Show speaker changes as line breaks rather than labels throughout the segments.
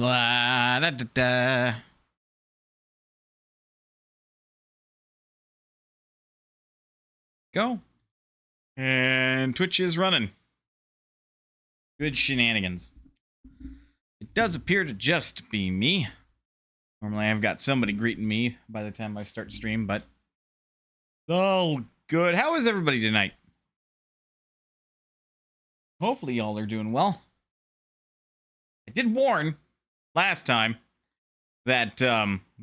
La, da, da, da. Go. And Twitch is running. Good shenanigans. It does appear to just be me. Normally I've got somebody greeting me by the time I start stream, but oh, good. How is everybody tonight? Hopefully y'all are doing well. I did warn last time that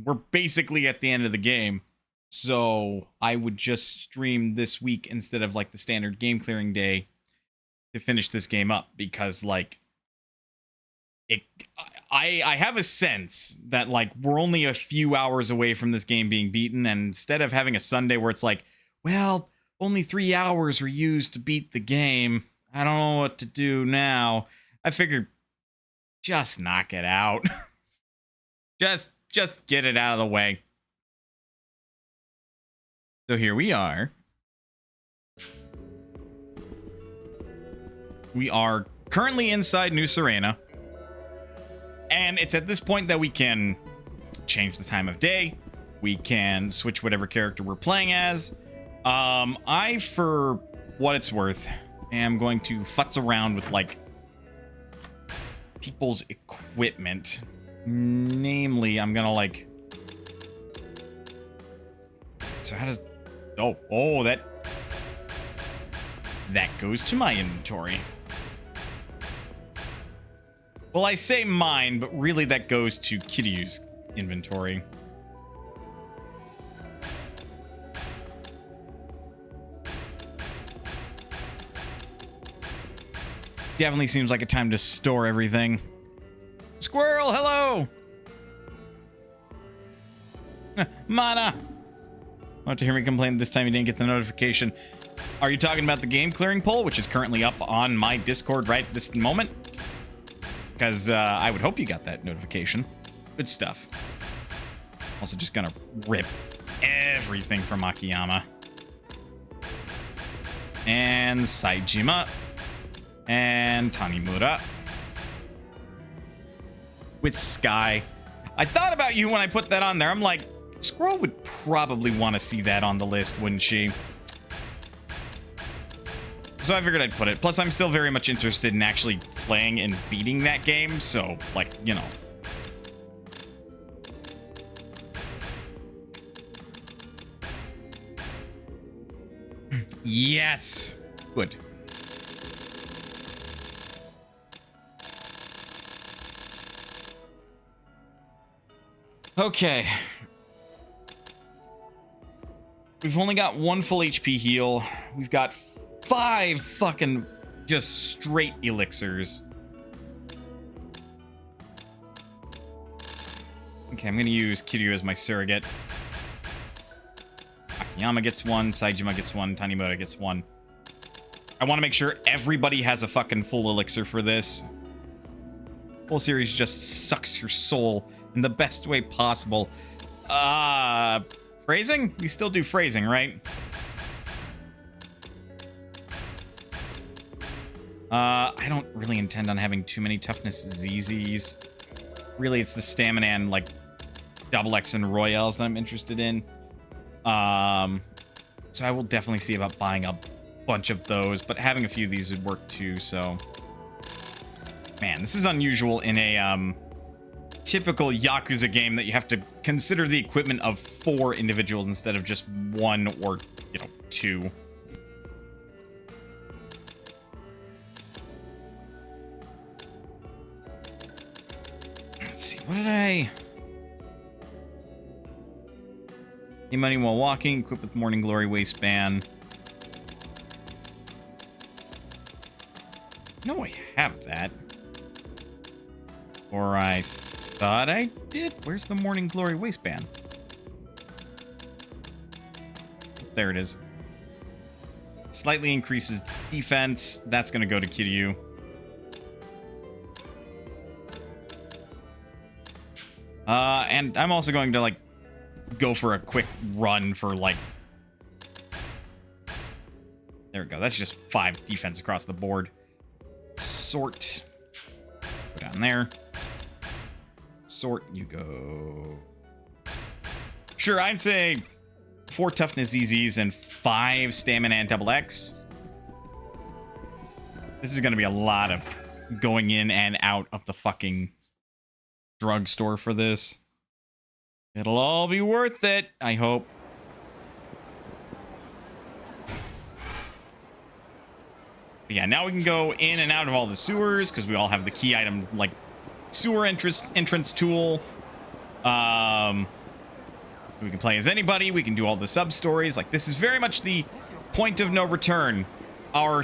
we're basically at the end of the game. So I would just stream this week instead of like the standard game clearing day to finish this game up, because like I have a sense that like we're only a few hours away from this game being beaten, and instead of having a Sunday where it's like, well, only 3 hours were used to beat the game, I don't know what to do now. I figured just knock it out. just get it out of the way. So here we are. We are currently inside New Serena. And it's at this point that we can change the time of day. We can switch whatever character we're playing as. I, for what it's worth, am going to futz around with, like, people's equipment. Namely, I'm gonna, like... So how does... Oh, that goes to my inventory. Well, I say mine, but really that goes to Kiryu's inventory. Definitely seems like a time to store everything. Squirrel, hello! Mana! Want to hear me complain this time you didn't get the notification? Are you talking about the game clearing poll, which is currently up on my Discord right this moment? Because I would hope you got that notification. Good stuff. Also just gonna rip everything from Akiyama. And Saejima. And Tanimura. With Sky. I thought about you when I put that on there. I'm like, Squirrel would probably want to see that on the list, wouldn't she? So I figured I'd put it. Plus, I'm still very much interested in actually playing and beating that game, so, like, you know. Yes! Good. Okay. We've only got 1 full HP heal. We've got 5 fucking just straight elixirs. Okay, I'm gonna use Kiryu as my surrogate. Akiyama gets 1, Saejima gets 1, Tanimura gets 1. I want to make sure everybody has a fucking full elixir for this. Whole series just sucks your soul in the best way possible. Phrasing? We still do phrasing, right? I don't really intend on having too many toughness ZZs. Really, it's the stamina and, like, double X and Royales that I'm interested in. So I will definitely see about buying a bunch of those, but having a few of these would work too, so... Man, this is unusual in a, typical Yakuza game that you have to consider the equipment of 4 individuals instead of just 1 or, you know, 2. Let's see, what did I... Gain money while walking, equipped with Morning Glory waistband. No, I have that. Or I thought I did. Where's the Morning Glory waistband? There it is. Slightly increases defense. That's going to go to Kiryu. And I'm also going to, like, go for a quick run for, like... There we go. That's just 5 defense across the board. Sort. Go down there. Sort, you go. Sure, I'd say 4 toughness ZZs and 5 stamina and double X. This is going to be a lot of going in and out of the fucking drugstore for this. It'll all be worth it, I hope. But yeah, now we can go in and out of all the sewers because we all have the key item, like sewer entrance tool. We can play as anybody. We can do all the sub stories. Like, this is very much the point of no return. Our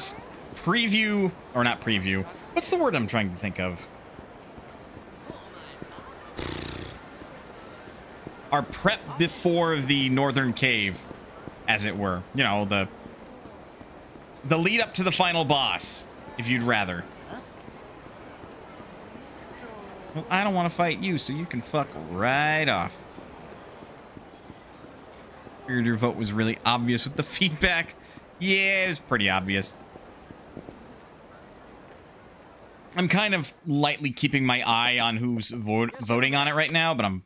preview, or not preview. What's the word I'm trying to think of? Our prep before the northern cave, as it were. You know, the lead up to the final boss, if you'd rather. Well, I don't want to fight you, so you can fuck right off. Figured your vote was really obvious with the feedback. Yeah, it was pretty obvious. I'm kind of lightly keeping my eye on who's voting on it right now, but I'm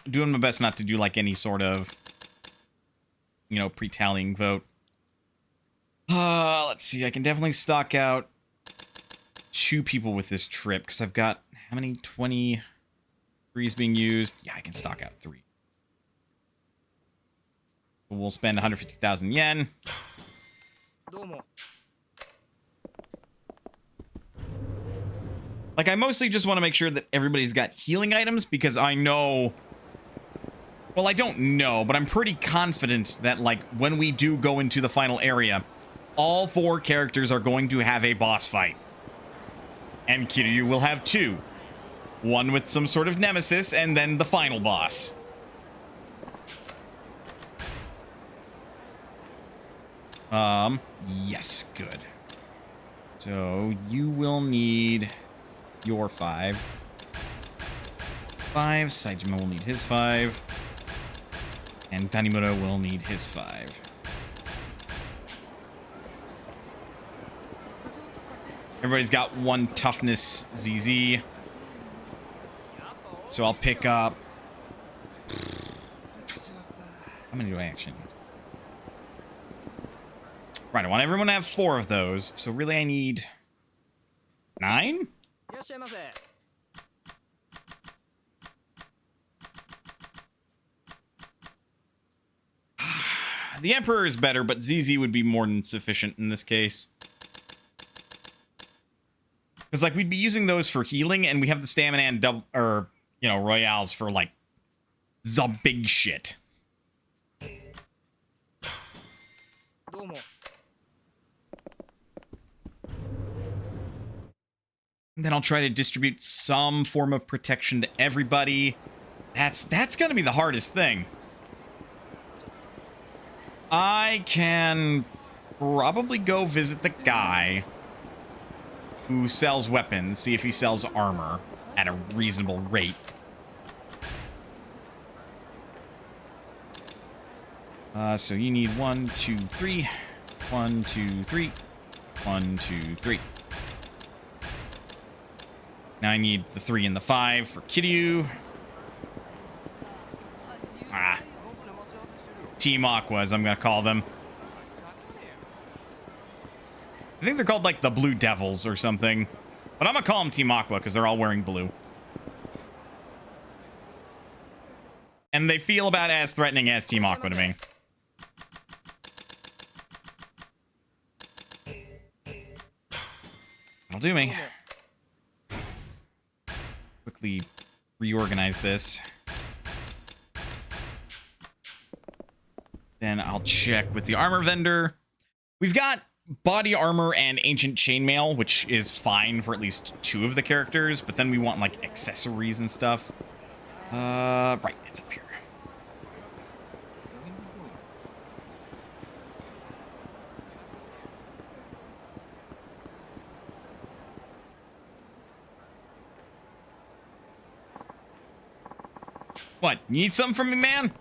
doing my best not to do like any sort of, you know, pre-tallying vote. Let's see. I can definitely stock out 2 people with this trip because I've got how many? 23 is being used. Yeah, I can stock out 3. We'll spend 150,000 yen. Like, I mostly just want to make sure that everybody's got healing items because I know... Well, I don't know, but I'm pretty confident that, like, when we do go into the final area, all 4 characters are going to have a boss fight. And Kiryu will have 2. One with some sort of nemesis, and then the final boss. Yes, good. So, you will need your 5. Saejima will need his 5. And Tanimura will need his 5. Everybody's got 1 toughness ZZ. So I'll pick up... How many do I actually need? Right, I want everyone to have 4 of those. So really I need 9? The Emperor is better, but ZZ would be more than sufficient in this case. Because, like, we'd be using those for healing, and we have the stamina and double, or, you know, royales for, like, the big shit. And then I'll try to distribute some form of protection to everybody. That's gonna be the hardest thing. I can probably go visit the guy who sells weapons, see if he sells armor at a reasonable rate. So you need 1, 2, 3. 1, 2, 3. 1, 2, 3. Now I need the 3 and the 5 for Kiryu. Team Aquas, I'm gonna call them. I think they're called, like, the Blue Devils or something. But I'm gonna call them Team Aqua because they're all wearing blue. And they feel about as threatening as Team Aqua to me. That'll do me. Quickly reorganize this. Then I'll check with the armor vendor. We've got body armor and ancient chainmail, which is fine for at least 2 of the characters, but then we want, like, accessories and stuff. Right, it's up here. What, you need something from me, man?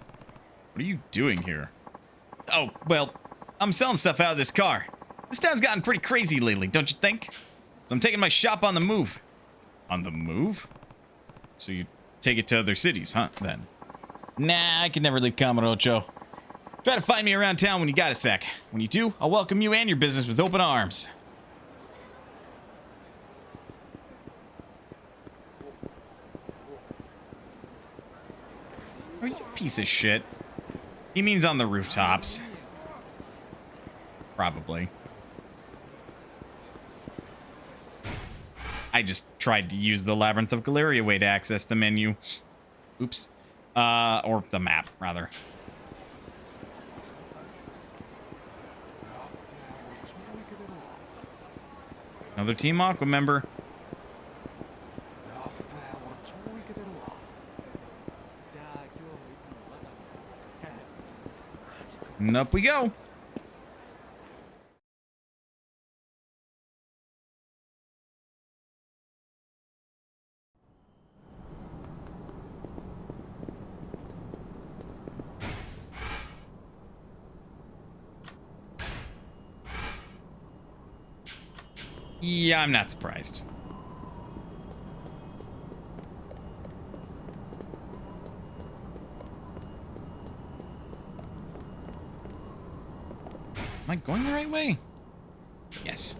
What are you doing here? Oh, well, I'm selling stuff out of this car. This town's gotten pretty crazy lately, don't you think? So I'm taking my shop on the move. On the move? So you take it to other cities, huh, then? Nah, I can never leave Kamurocho. Try to find me around town when you got a sec. When you do, I'll welcome you and your business with open arms. Oh, you piece of shit. He means on the rooftops. Probably. I just tried to use the Labyrinth of Galeria way to access the menu. Oops. Or the map, rather. Another Team Aqua member. And up we go. Yeah, I'm not surprised. Am I going the right way? Yes.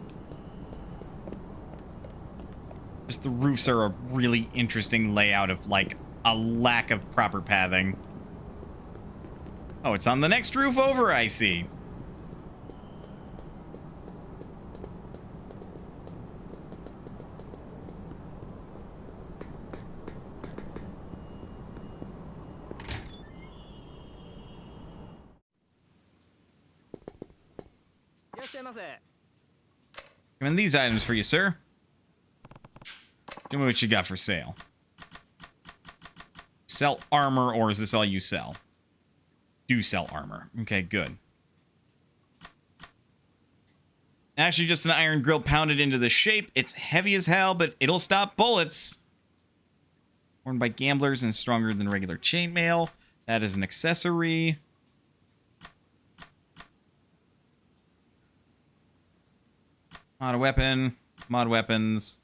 Just the roofs are a really interesting layout of, like, a lack of proper pathing. Oh, it's on the next roof over, I see. Come in these items for you, sir. Tell me what you got for sale. Sell armor, or is this all you sell? Do sell armor. Okay, good. Actually, just an iron grill pounded into the shape. It's heavy as hell, but it'll stop bullets. Worn by gamblers and stronger than regular chainmail. That is an accessory. Mod weapon. Mod weapons.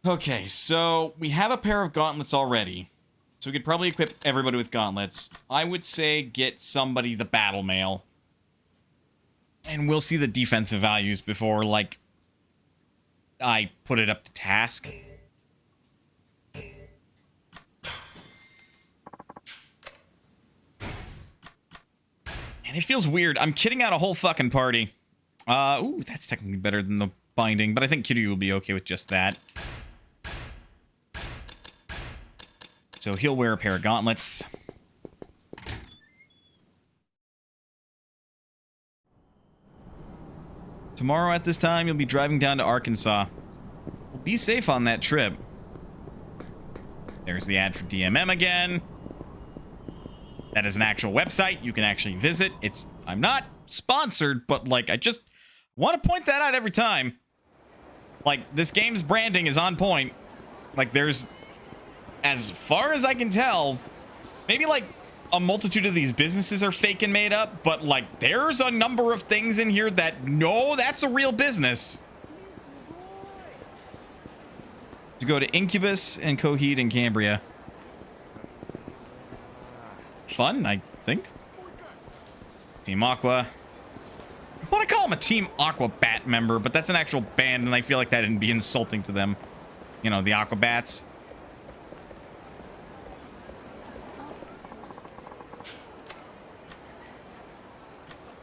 Okay, so we have a pair of gauntlets already. So we could probably equip everybody with gauntlets. I would say get somebody the battle mail. And we'll see the defensive values before, like, I put it up to task. And it feels weird. I'm kidding out a whole fucking party. Ooh, that's technically better than the binding, but I think Kiryu will be okay with just that. So he'll wear a pair of gauntlets. Tomorrow at this time, you'll be driving down to Arkansas. Well, be safe on that trip. There's the ad for DMM again. That is an actual website you can actually visit. I'm not sponsored, but, like, I just want to point that out every time. Like, this game's branding is on point. Like, there's, as far as I can tell, maybe, like, a multitude of these businesses are fake and made up, but, like, there's a number of things in here that, no, that's a real business. To go to Incubus and Coheed and Cambria. Fun, I think. Team Aqua. I want to call him a Team Aqua Bat member, but that's an actual band, and I feel like that'd be insulting to them. You know, the Aqua Bats.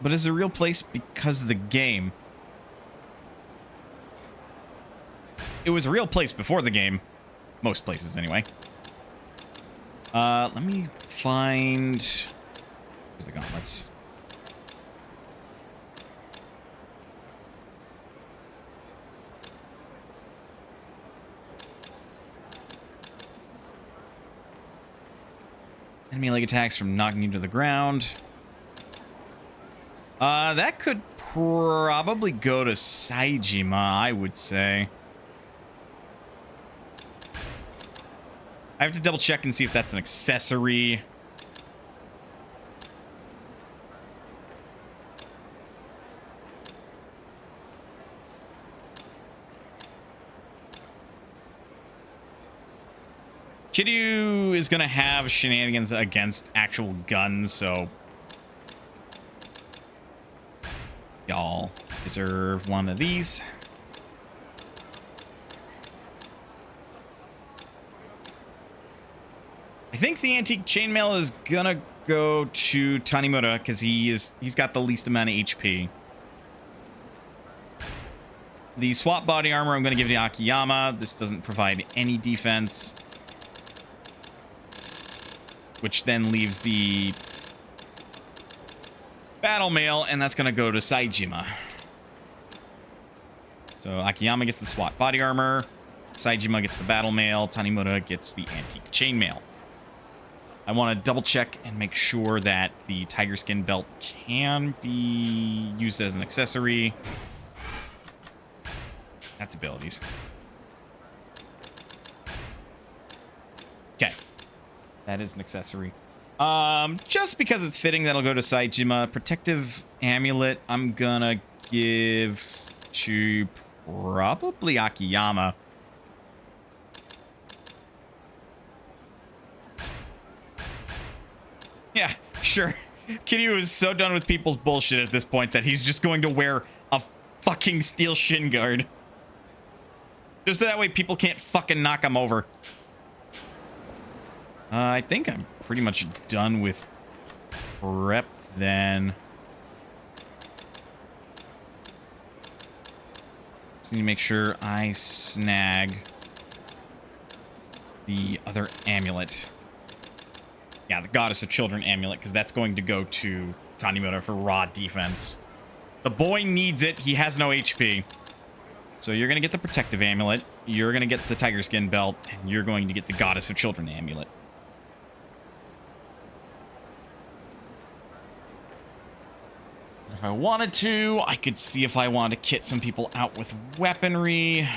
But it's a real place because of the game. It was a real place before the game. Most places, anyway. Let me find... Where's the gauntlets? Enemy leg attacks from knocking you to the ground. That could probably go to Saejima, I would say. I have to double check and see if that's an accessory. Kiryu is going to have shenanigans against actual guns, so y'all deserve one of these. I think the antique chainmail is gonna go to Tanimura because he's got the least amount of HP. The swap body armor I'm gonna give to Akiyama. This doesn't provide any defense, which then leaves the battle mail, and that's gonna go to Saejima. So Akiyama gets the SWAT body armor, Saejima gets the battle mail, Tanimura gets the antique chainmail. I want to double check and make sure that the tiger skin belt can be used as an accessory. That's abilities. Okay. That is an accessory. Just because it's fitting, that'll go to Saejima. Protective amulet, I'm gonna give to probably Akiyama. Yeah, sure. Kiryu is so done with people's bullshit at this point that he's just going to wear a fucking steel shin guard. Just so that way people can't fucking knock him over. I think I'm pretty much done with prep then. Just need to make sure I snag the other amulet. Yeah, the Goddess of Children amulet, because that's going to go to Tanimura for raw defense. The boy needs it. He has no HP. So you're going to get the protective amulet. You're going to get the tiger skin belt. And you're going to get the Goddess of Children amulet. If I wanted to, I could see if I wanted to kit some people out with weaponry.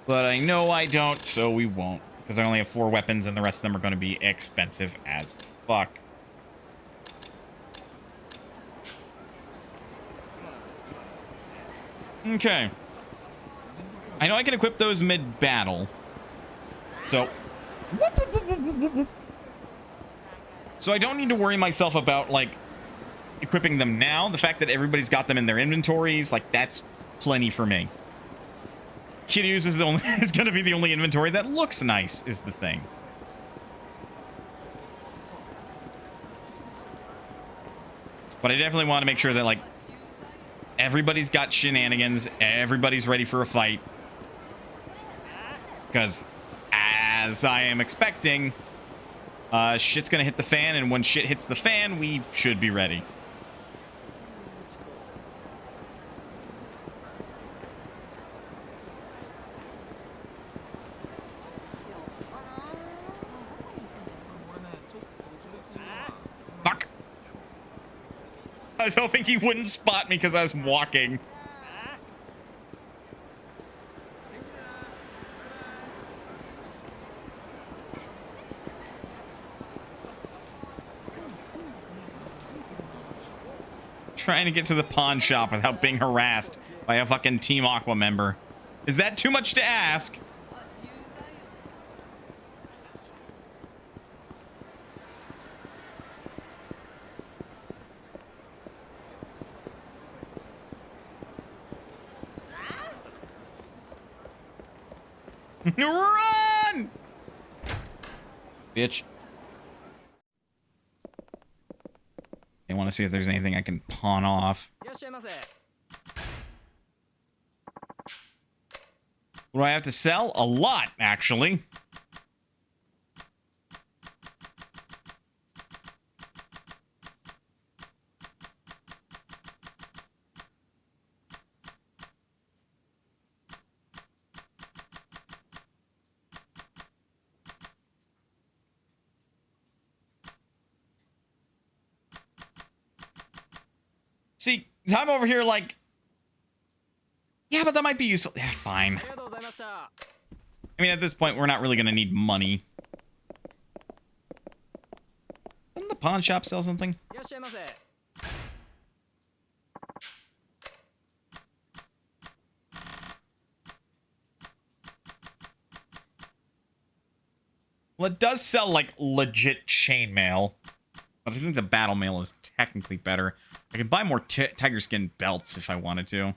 But I know I don't, so we won't. Because I only have 4 weapons, and the rest of them are going to be expensive as fuck. Okay. I know I can equip those mid-battle. So... So I don't need to worry myself about, like, equipping them now. The fact that everybody's got them in their inventories, like, that's plenty for me. Kiryu's is going to be the only inventory that looks nice, is the thing. But I definitely want to make sure that, like, everybody's got shenanigans, everybody's ready for a fight. Because, as I am expecting, shit's going to hit the fan, and when shit hits the fan, we should be ready. Fuck. I was hoping he wouldn't spot me because I was walking. Trying to get to the pawn shop without being harassed by a fucking Team Aqua member. Is that too much to ask? Run! Bitch. I want to see if there's anything I can pawn off. What do I have to sell? A lot, actually. See, I'm over here like, yeah, but that might be useful. Yeah, fine. I mean, at this point, we're not really going to need money. Doesn't the pawn shop sell something? Well, it does sell, like, legit chainmail. But I think the battle mail is technically better. I can buy more tiger skin belts if I wanted to.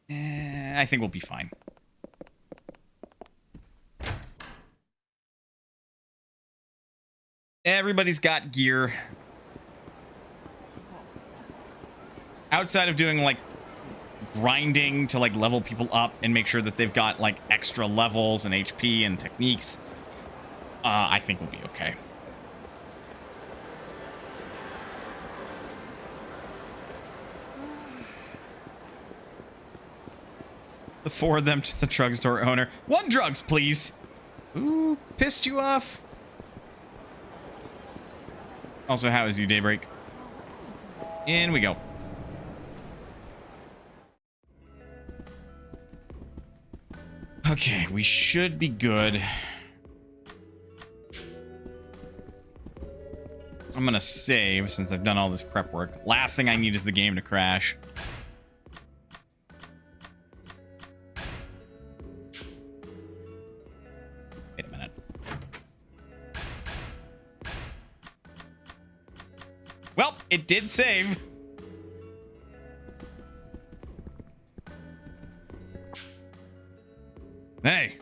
I think we'll be fine. Everybody's got gear. Outside of doing, like, grinding to, like, level people up and make sure that they've got, like, extra levels and HP and techniques, I think we'll be okay. The four of them to the drugstore owner. 1 drugs, please. Ooh, pissed you off. Also, how is you, Daybreak? In we go. Okay, we should be good. I'm gonna save since I've done all this prep work. Last thing I need is the game to crash. Wait a minute. Well, it did save. Hey,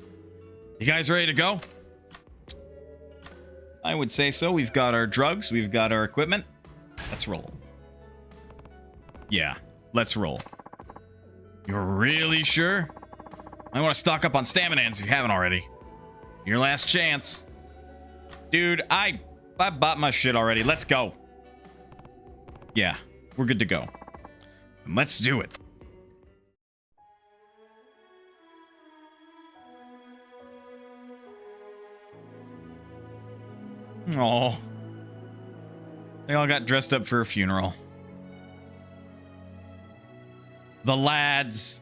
you guys ready to go? I would say so. We've got our drugs. We've got our equipment. Let's roll. Yeah, let's roll. You're really sure? I want to stock up on staminans if you haven't already. Your last chance. Dude, I bought my shit already. Let's go. Yeah, we're good to go. And let's do it. Oh, they all got dressed up for a funeral. The lads.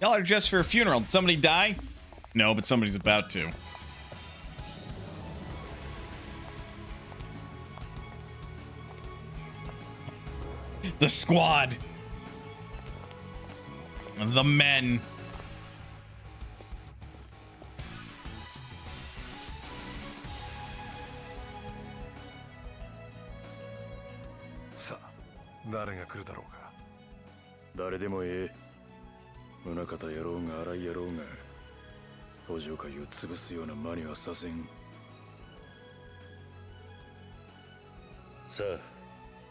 Y'all are dressed for a funeral. Did somebody die? No, but somebody's about to. The squad. The men.
Sa, 誰が来るだろうか。誰でもええ。宗方やろうが荒井やろうが、東条会を潰すような間にはさせん。さあ、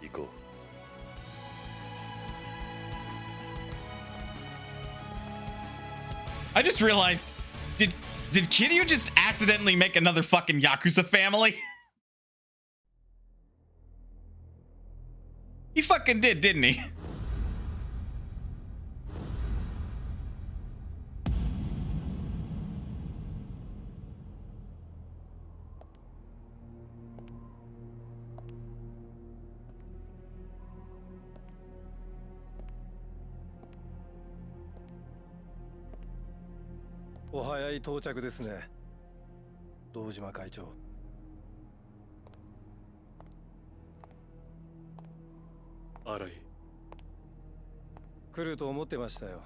行こう。
I just realized, did Kiryu just accidentally make another fucking Yakuza family? He fucking did, didn't he?
お早い到着ですね。堂島会長。
荒井。
来ると思ってましたよ。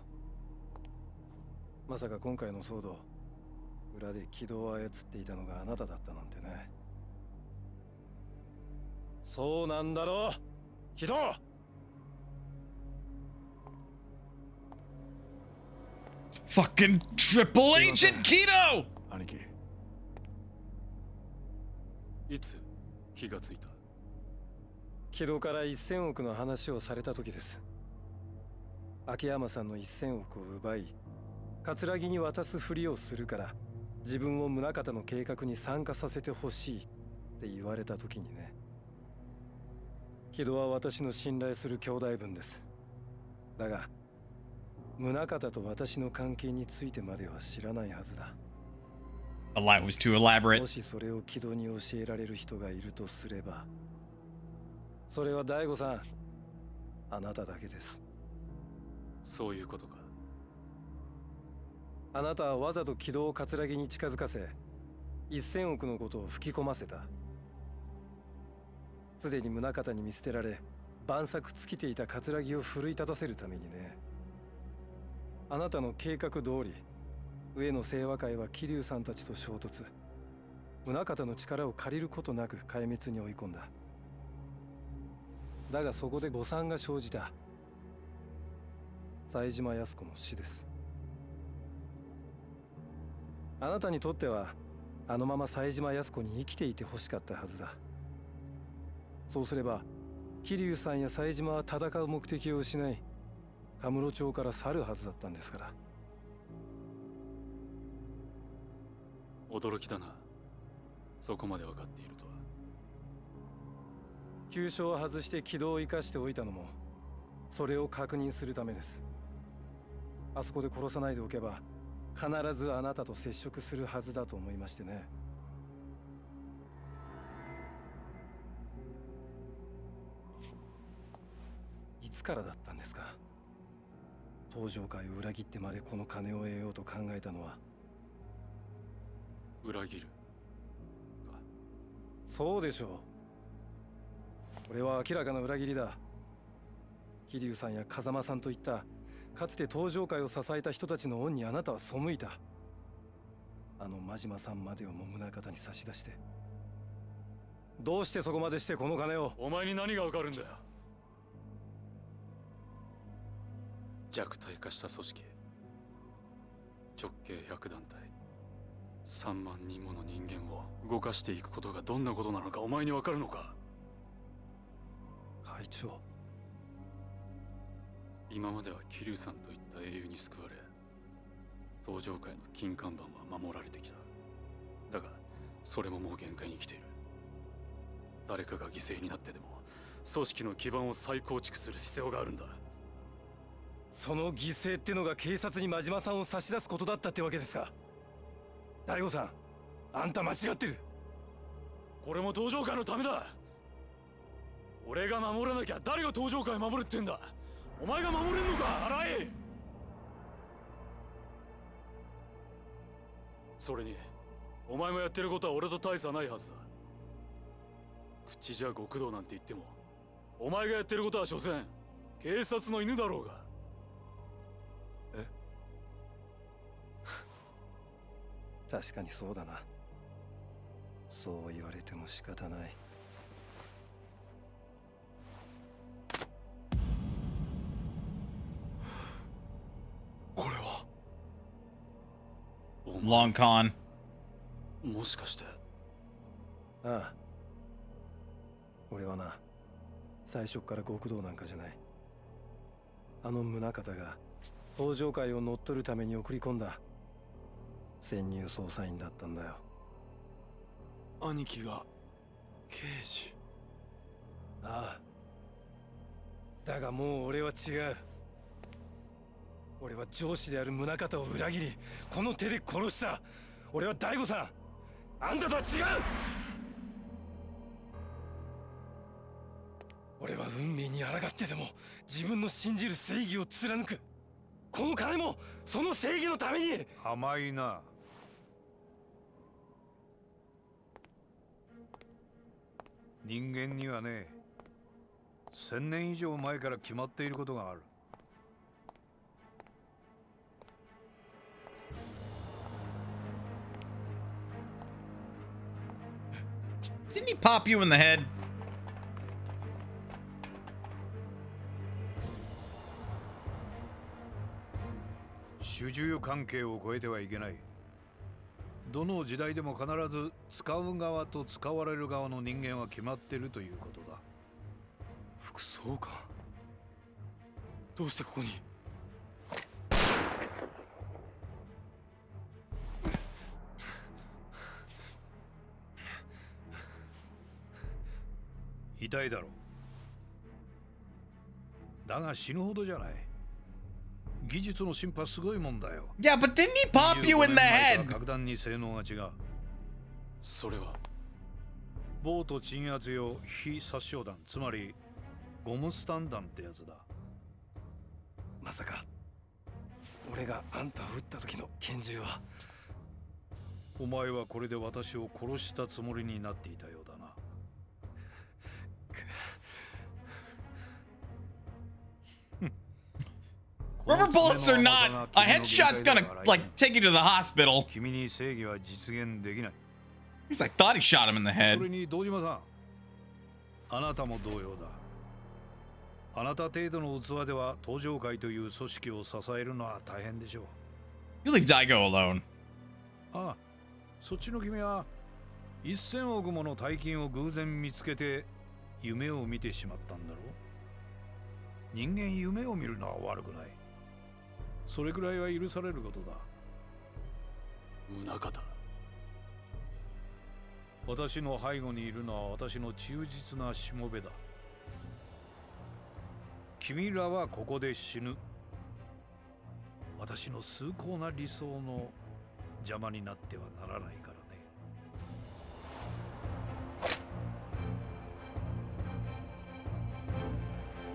まさか今回の騒動、裏で軌道を操っていたのがあなただったなんてね。そうなんだろう、軌道。
Fucking Triple Agent Keto!
兄貴。いつ気がついた？
軌道から1000億の話をされた時です。秋山さんの1000億を奪い、葛城に渡すふりをするから自分を宗像の計画に参加させてほしいって言われた時にね。軌道は私の信頼する兄弟分です。だが宗像と私の関係についてまでは知らないはずだ。
The lie was too elaborate.
もしそれを軌道に教えられる人がいるとすれば、それは大悟さん、あなただけです。
そういうことか。
あなたはわざと軌道を葛城に近づかせ、1000億のことを吹き込ませた。すでに宗像に見捨てられ、万策尽きていた葛城を奮い立たせるためにね。あなたの計画通り、上野清和会は桐生さんたちと衝突。宗像の力を借りることなく壊滅に追い込んだ。だがそこで誤算が生じた。冴島靖子の死です。あなたにとってはあのまま冴島靖子に生きていてほしかったはずだ。そうすれば桐生さんや冴島は戦う目的を失い、カムロ町から去るはずだったんですから。
驚きだな。そこまで分かっているとは。
急所を外して軌道を生かしておいたのもそれを確認するためです。あそこで殺さないでおけば必ずあなたと接触するはずだと思いましてね。いつからだったんですか？登場会を裏切ってまでこの金を得ようと考えたのは。
裏切るか。
そうでしょう。これは明らかな裏切りだ。桐生さんや風間さんといったかつて登場会を支えた人たちの恩にあなたは背いた。あの真島さんまでをも宗像に差し出して、どうしてそこまでしてこの金を。
お前に何がわかるんだよ。弱体化した組織、直径100団体、3万人もの人間を動かしていくことがどんなことなのかお前にわかるのか？
会長、
今までは桐生さんといった英雄に救われ、登場界の金看板は守られてきた。だがそれももう限界に来ている。誰かが犠牲になってでも組織の基盤を再構築する必要があるんだ。
その犠牲ってのが警察に真島さんを差し出すことだったってわけですか？大悟さん、あんた間違ってる。
これも登場界のためだ。俺が守らなきゃ誰が登場界を守るってんだ。お前が守れんのか、荒井。それにお前もやってることは俺と大差ないはずだ。口じゃ極道なんて言ってもお前がやってることは所詮警察の犬だろうが。
確かにそうだな。そう言われても仕方ない。
これは
Long con.
もしかして。
ああ、俺はな、最初から極道なんかじゃない。あの宗像が登場会を乗っ取るために送り込んだ潜入捜査員だったんだよ。
兄貴が刑事。
ああ、だがもう俺は違う。俺は上司である宗像を裏切り、この手で殺した。俺は大悟さん、あんたとは違う。俺は運命に抗ってでも自分の信じる正義を貫く。この金もその正義のために。
甘いな。人間にはね、1000年以上前から決まっていることがある。
Didn't he pop you in the head?
主従関係を超えてはいけない。どの時代でも必ず使う側と使われる側の人間は決まっているということだ。
副総監、どうしてここに？
痛いだろう。だが死ぬほどじゃない。技術の進歩はすごいもんだよ。
Yeah, but didn't he pop you in the head?
格段に性能が違う。
それは
ボート鎮圧用非殺傷弾、つまりゴムスタン弾ってやつだ。
まさか俺があんたを撃った時の拳銃は？
お前はこれで私を殺したつもりになっていたようだな。
Rubber bullets are not. A headshot's gonna like take you to the hospital.
君に正義は実現できない。
At least I thought he shot him in the
そ
head.
れに堂島さん、あなたも同様だ。あなた程度の器では登場会という組織を支えるのは大変でしょう。
You leave Daigo alone.
ああ、そっちの君は1000億もの大金を偶然見つけて夢を見てしまったんだろう。人間夢を見るのは悪くない。それくらいは許されることだ。
宗方。
私の背後にいるのは私の忠実なしもべだ。君らはここで死ぬ。私の崇高な理想の邪魔になってはならないからね。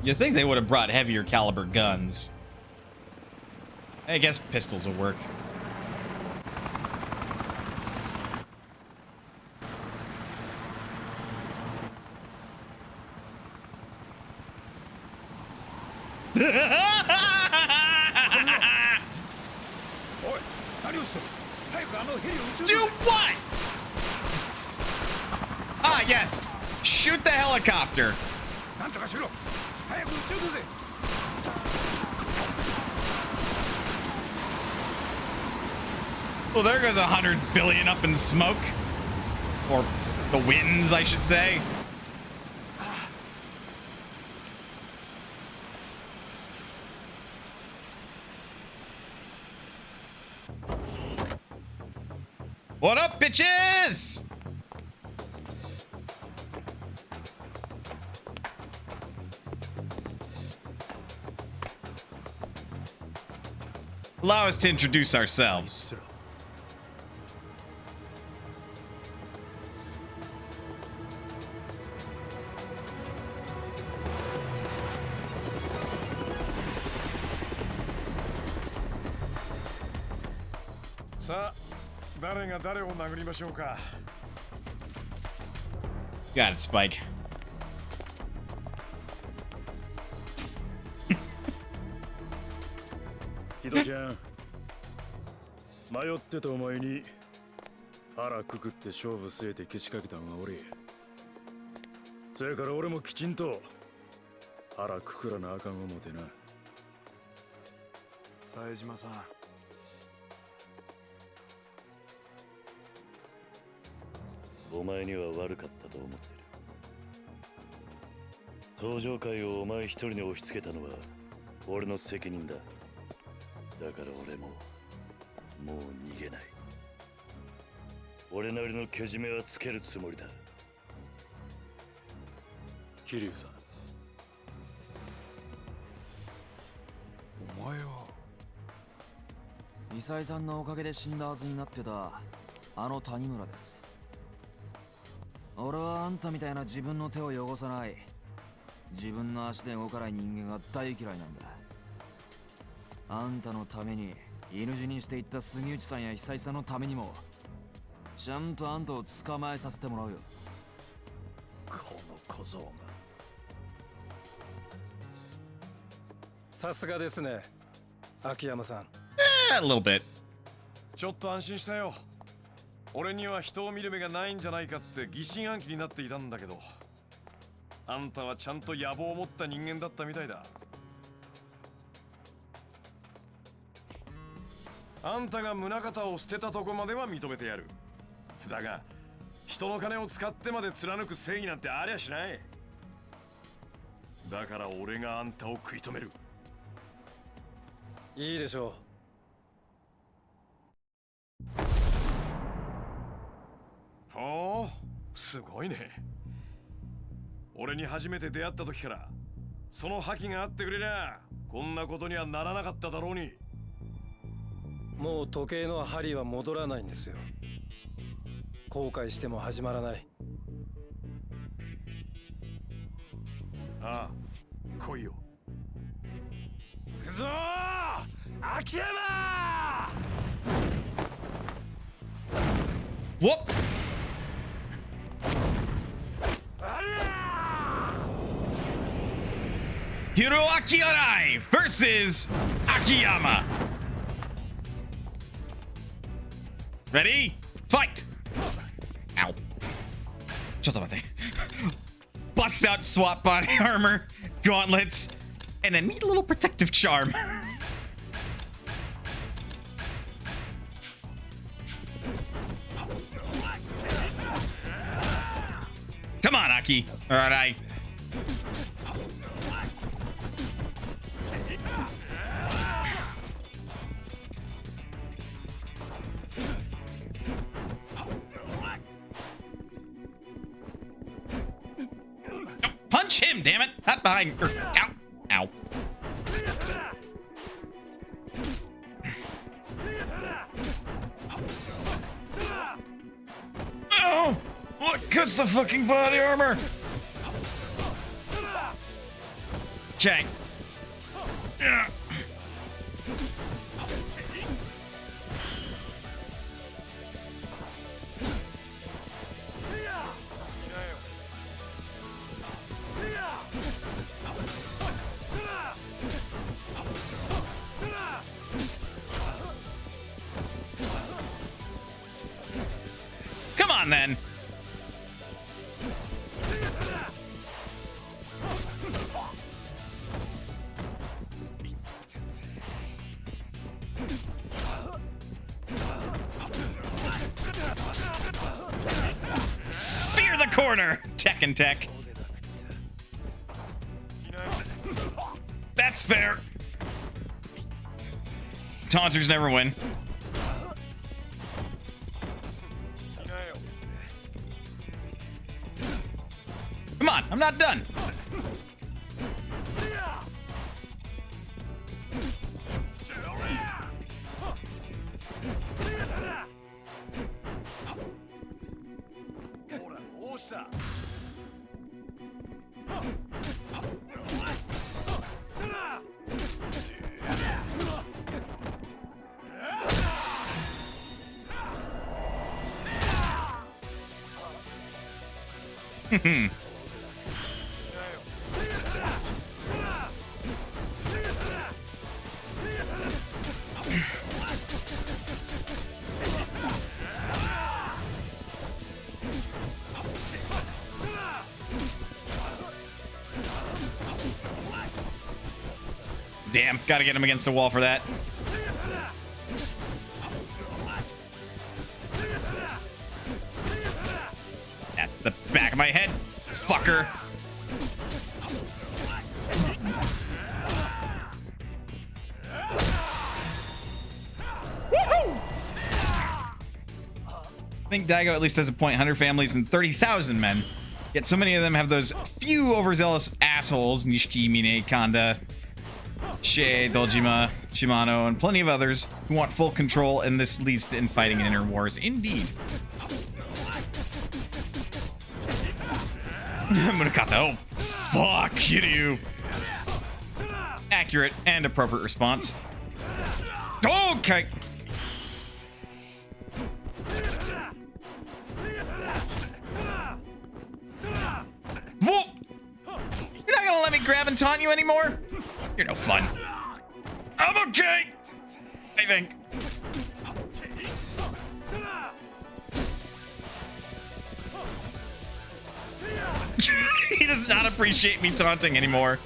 You think they would have brought heavier caliber guns? I guess pistols will work. Do what? Ah, yes. Shoot the helicopter. Well, there goes 100 billion up in smoke. Or the winds, I should say. What up, bitches? Allow us to introduce ourselves. Got it, Spike.
ヒドちゃん、迷ってたお前に腹くくって勝負据えてけしかけたんは俺。そやから俺もきちんと腹くくらなあかん思てな。
冴島さん、
お前には悪かったと思ってる。登場会をお前一人に押し付けたのは俺の責任だ。だから俺もう逃げない。俺なりのけじめはつけるつもりだ。
桐生さん、
お前は
イサイさんのおかげで死んだはずになってたあの谷村です。俺はあんたみたいな自分の手を汚さない、自分の足で動かない人間が大嫌いなんだ。あんたのために犬死にしていった杉内さんや久井さんのためにもちゃんとあんたを捕まえさせてもらうよ。
この小僧が。
さすがですね、秋山さん。
A little bit.
ちょっと安心したよ。俺には人を見る目がないんじゃないかって疑心暗鬼になっていたんだけど、あんたはちゃんと野望を持った人間だったみたいだ。あんたが宗像を捨てたとこまでは認めてやる。だが人の金を使ってまで貫く正義なんてありゃしない。だから俺があんたを食い止める。
いいでしょ
う。ほう、すごいね。俺に初めて出会った時からその覇気があってくれりゃこんなことにはならなかっただろうに。
もう時計の針は戻らないんですよ。後悔しても始まらない。
ああ、来いよ。
行くぞー、秋山
Whoop! Hiroaki Arai versus Akiyama. Ready? Fight! Ow. ちょっと待って。Busts out SWAT body armor, gauntlets, and a neat little protective charm. Come on, Aki. All right, punch him, damn it. Not behind. Ow. Ow. Oh! What cuts the fucking body armor? Okay. Come on then. Fear the corner, Tekken Tech. That's fair. Taunters never win. Come on, I'm not done. Damn, gotta get him against the wall for that. That's the back of my head, fucker. Woohoo! I think Daigo at least has a point. 100 families and 30,000 men. Yet so many of them have those few overzealous assholes, Nishiki, Mine, Kanda, Shei, Dojima, Shimano, and plenty of others who want full control, and this leads to infighting and inner wars. Indeed. Munakata, oh, fuck Kiryu. Accurate and appropriate response. Okay. Whoa! You're not gonna let me grab and taunt you anymore? You're no fun. I'm okay, I think. He does not appreciate me taunting anymore.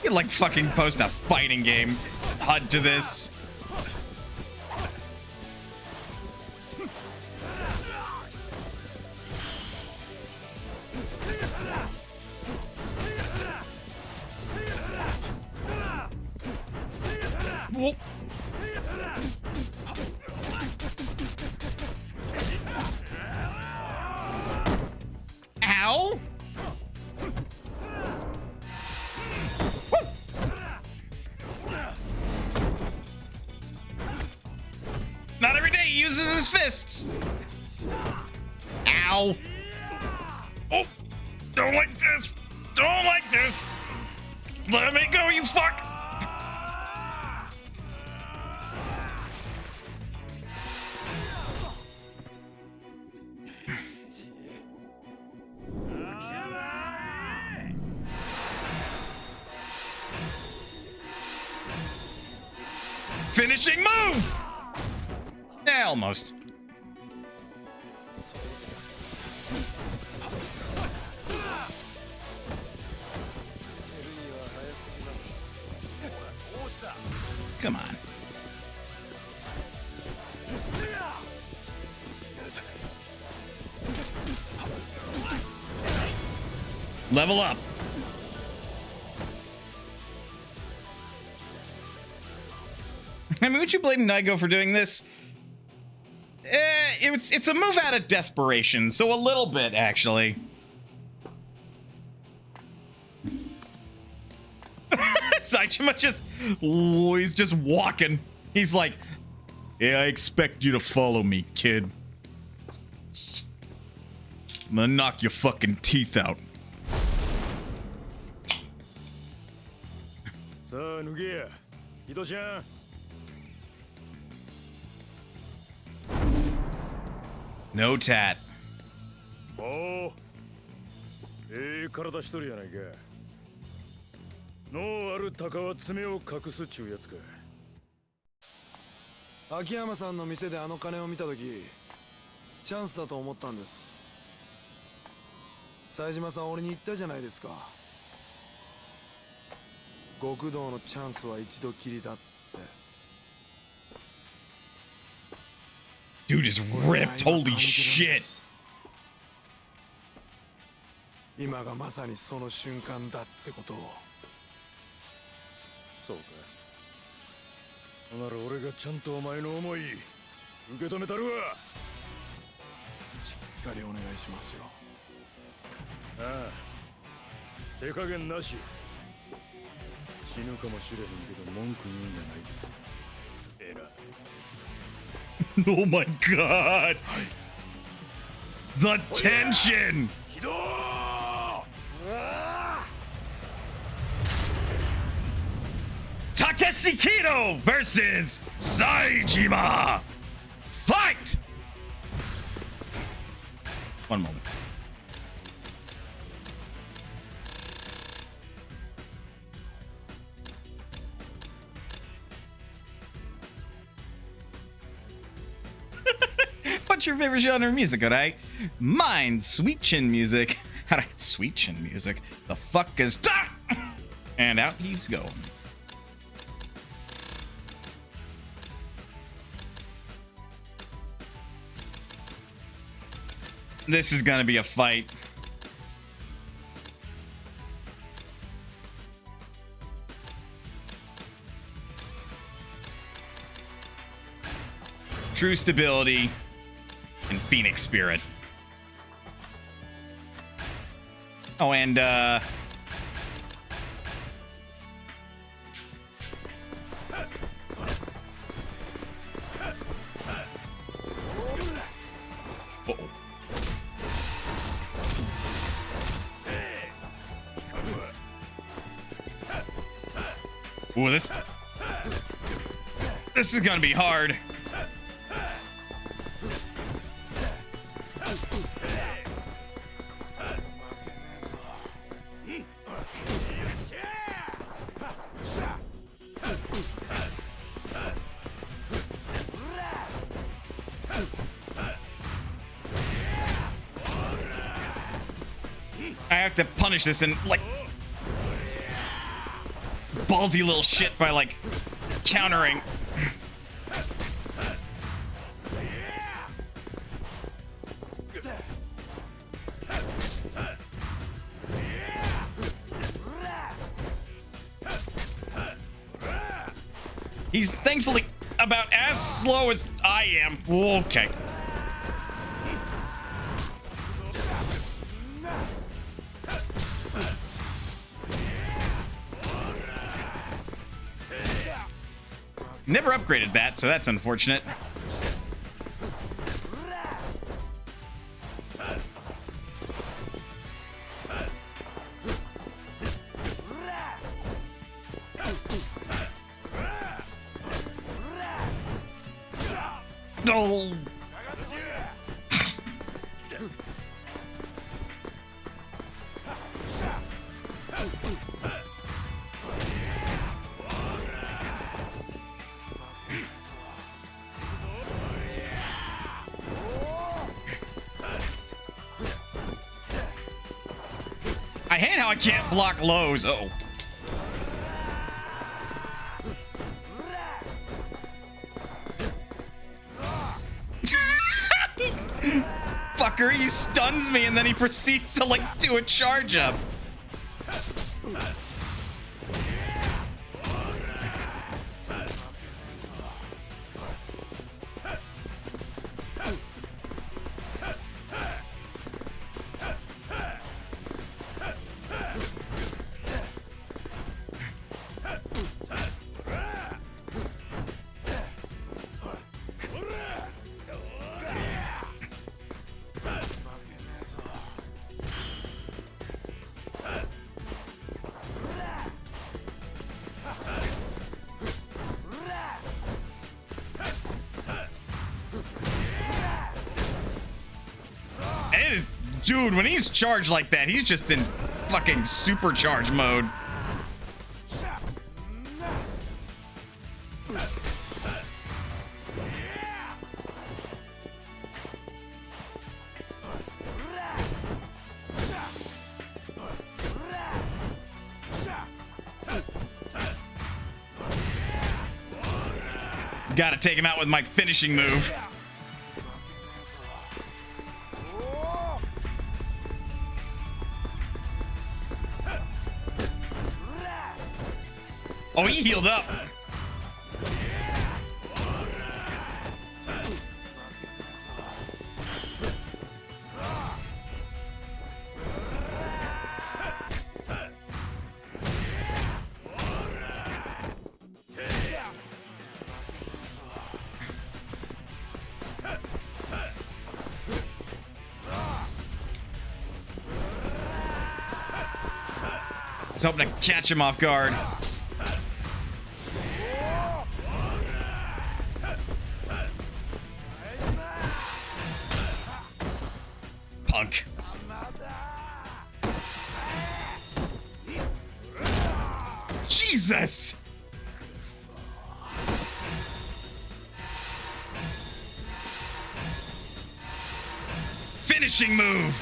You like fucking post a fighting game HUD to this. Whoa. Ow! Not every day he uses his fists. Ow. Oh, don't like this. Don't like this. Let me go, you fuck. Finishing move. Yeah, almost. Come on. Level up. I mean, would you blame Naigo for doing this? It's a move out of desperation, so a little bit, actually. Saitama he's just walking. He's like, yeah, I expect you to follow me, kid. I'm gonna knock your fucking teeth out. No tat.
Oh, 体しとるやないか。のある鷹は爪を隠すっちゅうやつか。
秋山さんの店であの金を見たとき、チャンスだと思ったんです。冴島さん、俺に言ったじゃないですか。極道のチャンスは一度きりだって。
Dude is ripped. Holy shit.
今がまさにその瞬間だってことを。
そうか。なら俺がちゃんとお前の思い受け止めたるわ。
しっかりお願いしますよ。
ああ、手加減なし。死ぬかもしれへんけど文句言うんじゃない。ええな。
Oh my god! The tension! Takeshi Kito versus Saejima! Fight! One moment. What's your favorite genre of music, alright? Mine's sweet chin music. Sweet chin music? The fuck is that? And out he's going. This is gonna be a fight. True stability and Phoenix spirit. Oh, and ooh, this is gonna be hard. I have to punish this and like ballsy little shit by like countering. He's thankfully about as slow as I am. Okay. Never upgraded that, so that's unfortunate. Oh. I hate how I can't block lows. Uh-oh. Fucker, he stuns me and then he proceeds to like do a charge up. Dude, when he's charged like that, he's just in fucking supercharge mode. Gotta take him out with my finishing move. Oh, he healed up. I was hoping to catch him off guard. Punk. Jesus! Finishing move!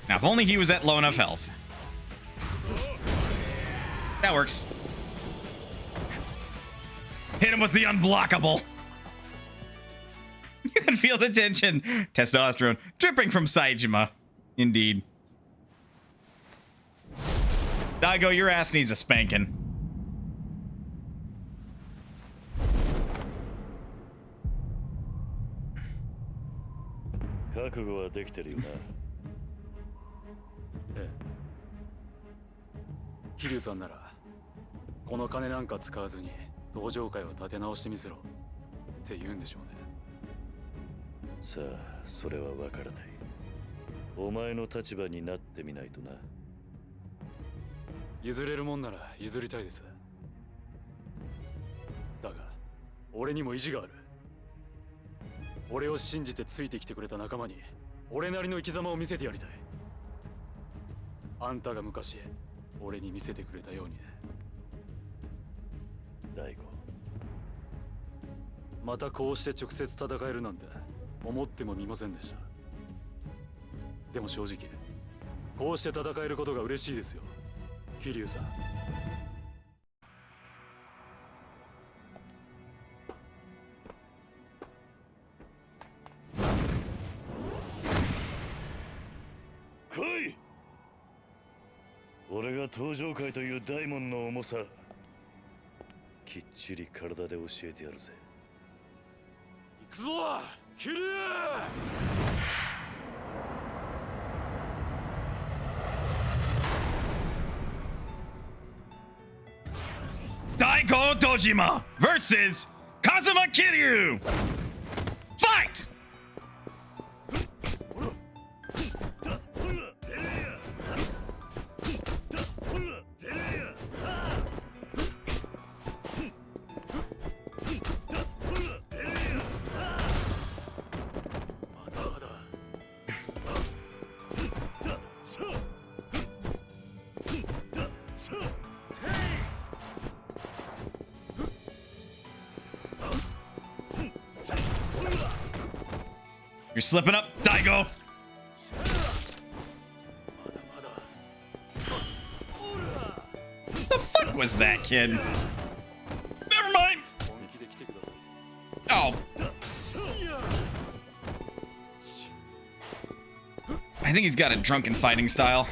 Now, if only he was at low enough health. That works. Hit him with the unblockable. You can feel the tension. Testosterone dripping from Saejima. Indeed. Daigo, your ass needs a spanking.
Kiryu さんならこの金なんか使わずに道場会を立て直してみせろって言うんでしょうね。
さあ、それはわからない。お前の立場になってみないとな。
譲れるもんなら譲りたいです。だが、俺にも意地がある。俺を信じてついてきてくれた仲間に俺なりの生き様を見せてやりたい。あんたが昔俺に見せてくれたようにね。
大悟、
またこうして直接戦えるなんて思ってもみませんでした。でも正直こうして戦えることが嬉しいですよ、桐生さん。
来い。俺が登場界という大門の重さきっちり体で教えてやるぜ。
行くぞ桐生。
Daigo Dojima versus Kazuma Kiryu. Fight! You're slipping up, Daigo. The fuck was that, kid? Never mind. Oh. I think he's got a drunken fighting style.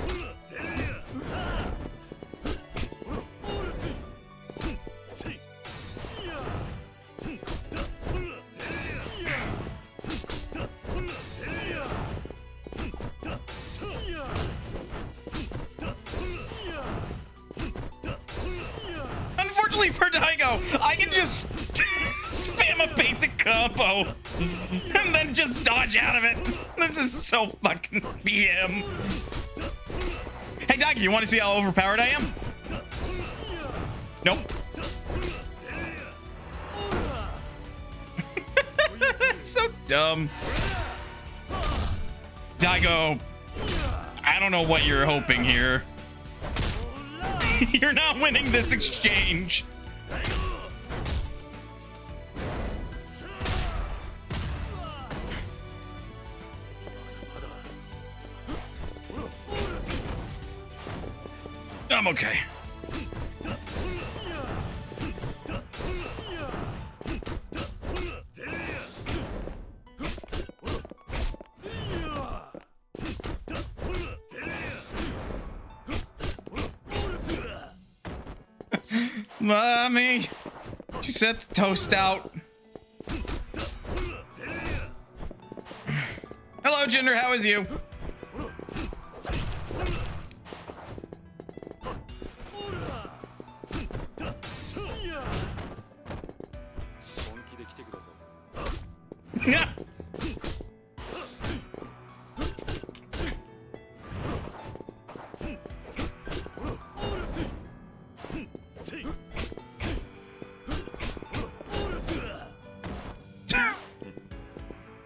Unfortunately for Daigo, I can just spam a basic combo and then just dodge out of it. This is so fucking BM. Hey, Daigo, you want to see how overpowered I am? Nope. So dumb. Daigo, I don't know what you're hoping here. You're not winning this exchange. I'm okay. Mommy, she set the toast out. Hello, Jinder, how is you?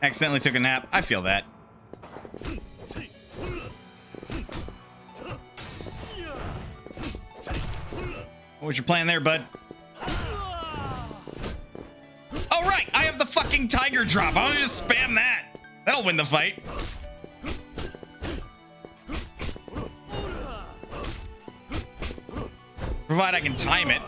Accidentally took a nap. I feel that. What was your plan there, bud? Oh, right! I have the fucking tiger drop. I'll just spam that. That'll win the fight. Provided I can time it.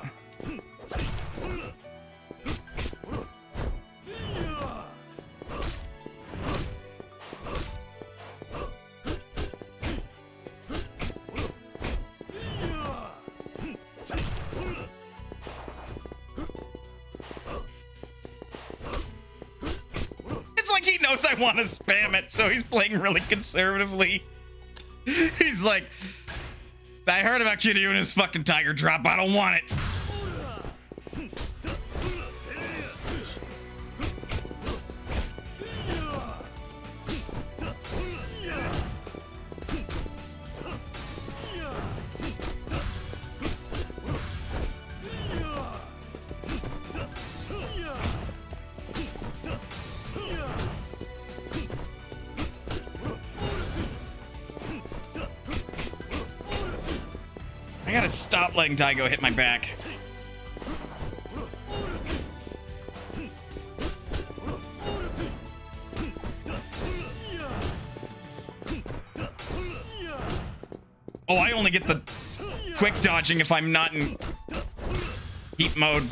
I want to spam it, so he's playing really conservatively. He's like, I heard about Kiryu and his fucking tiger drop. I don't want it. I gotta stop letting Daigo hit my back. Oh, I only get the quick dodging if I'm not in heat mode.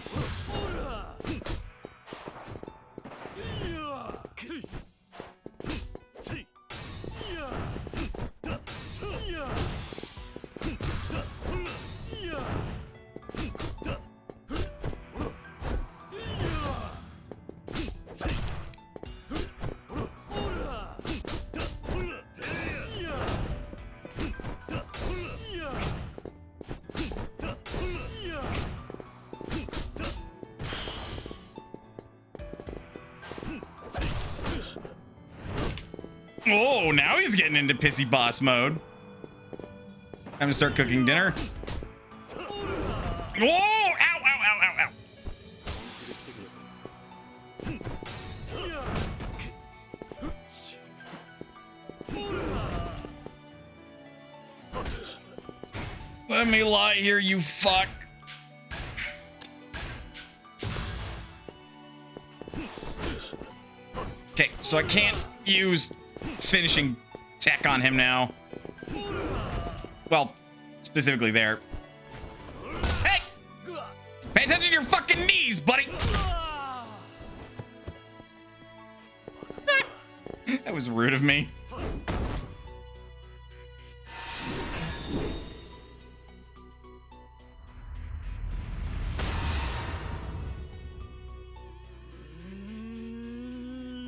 Oh, now he's getting into pissy boss mode. Time to start cooking dinner. Whoa! Ow, ow, ow, ow, ow. Let me lie here, you fuck. Okay, so I can't use finishing tech on him now. Well, specifically there. Hey! Pay attention to your fucking knees, buddy! That was rude of me.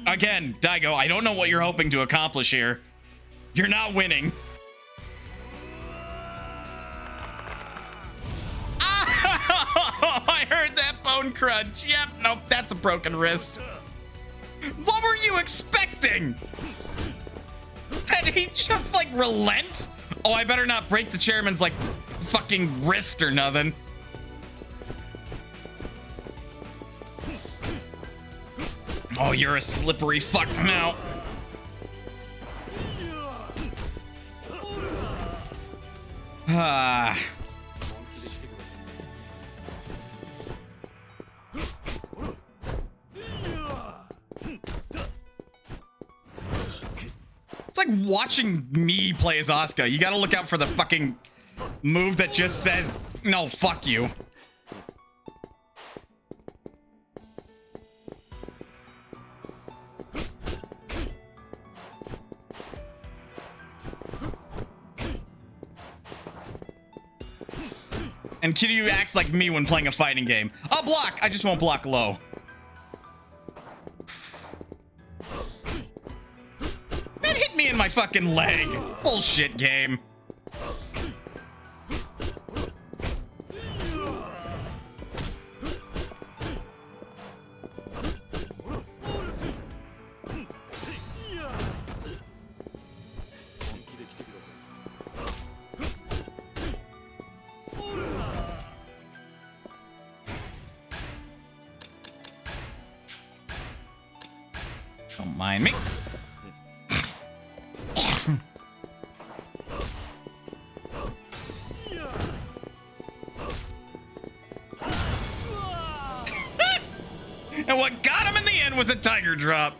Again, Daigo, I don't know what you're hoping to accomplish here. You're not winning. I heard that bone crunch. Yep, nope, that's a broken wrist. What were you expecting? Did he just, like, relent? Oh, I better not break the chairman's, like, fucking wrist or nothing. Oh, you're a slippery fuck now. Ah. It's like watching me play as Asuka. You gotta look out for the fucking move that just says, no, fuck you. And Kiryu acts like me when playing a fighting game. I'll block, I just won't block low. Man, hit me in my fucking leg. Bullshit game. Don't mind me. And what got him in the end was a tiger drop.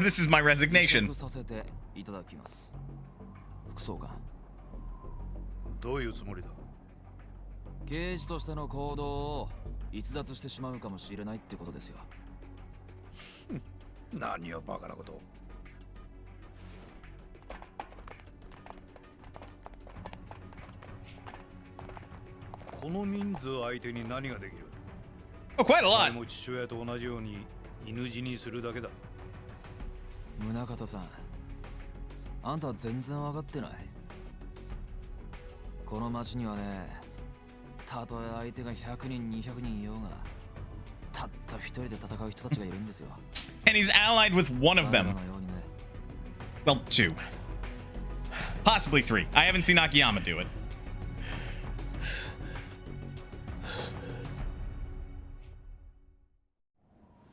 This is my resignation.
どういうつもりだ。
刑事としての行動を逸脱してしまうかもしれないってことですよ。
何をバカなこと。この人数相手に何ができる。
Oh, quite a lot.
も父親と同じように犬死にするだけだ。
宗像さん、あんた全然分かってない。この町にはね、たとえ相手が100人200人いようが、たった一人で戦う人たちがいるんですよ。
And he's allied with one of them. Well, two. Possibly three. I haven't seen Akiyama do it.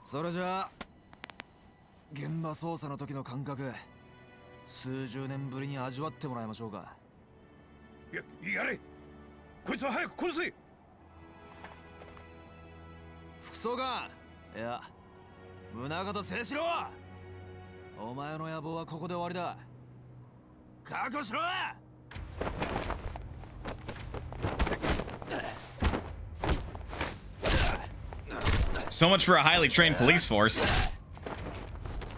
それじゃあ現場捜査の時の感覚数十年ぶりに味わってもらいましょうか。
やれ、こいつは早く殺せ。
副総監、いや宗像静止ろ。お前の野望はここで終わりだ。覚悟しろ。
So much for a highly trained police force.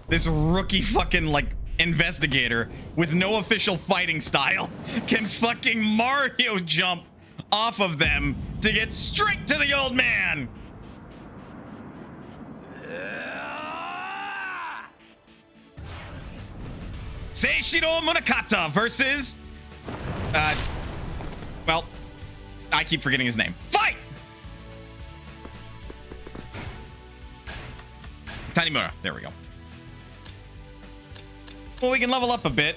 This rookie fucking, like, investigator with no official fighting style can fucking Mario jump off of them to get straight to the old man. Seishiro Munakata versus... well, I keep forgetting his name. Fight! Tanimura. There we go. Well, we can level up a bit.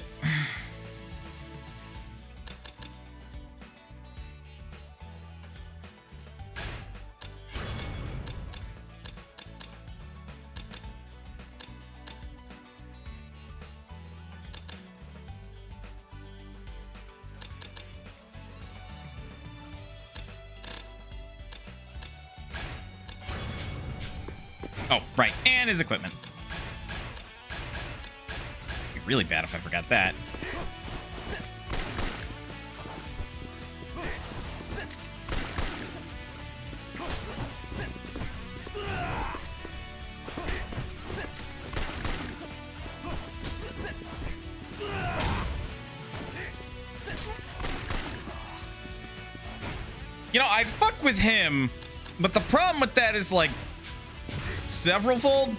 Oh, right. And his equipment. It'd be really bad if I forgot that. You know, I'd fuck with him, but the problem with that is, like, several-fold.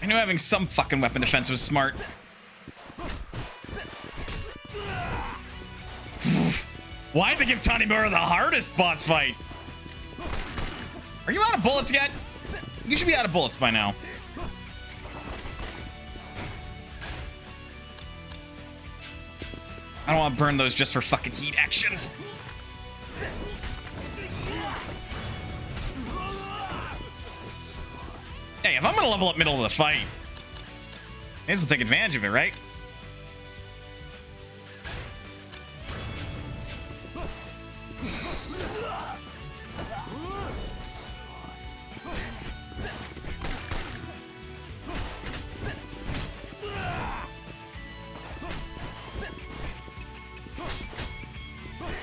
I knew having some fucking weapon defense was smart. Why'd they give Tanimura the hardest boss fight? Are you out of bullets yet? You should be out of bullets by now. I don't want to burn those just for fucking heat actions. Hey, if I'm gonna level up middle of the fight, this will take advantage of it, right?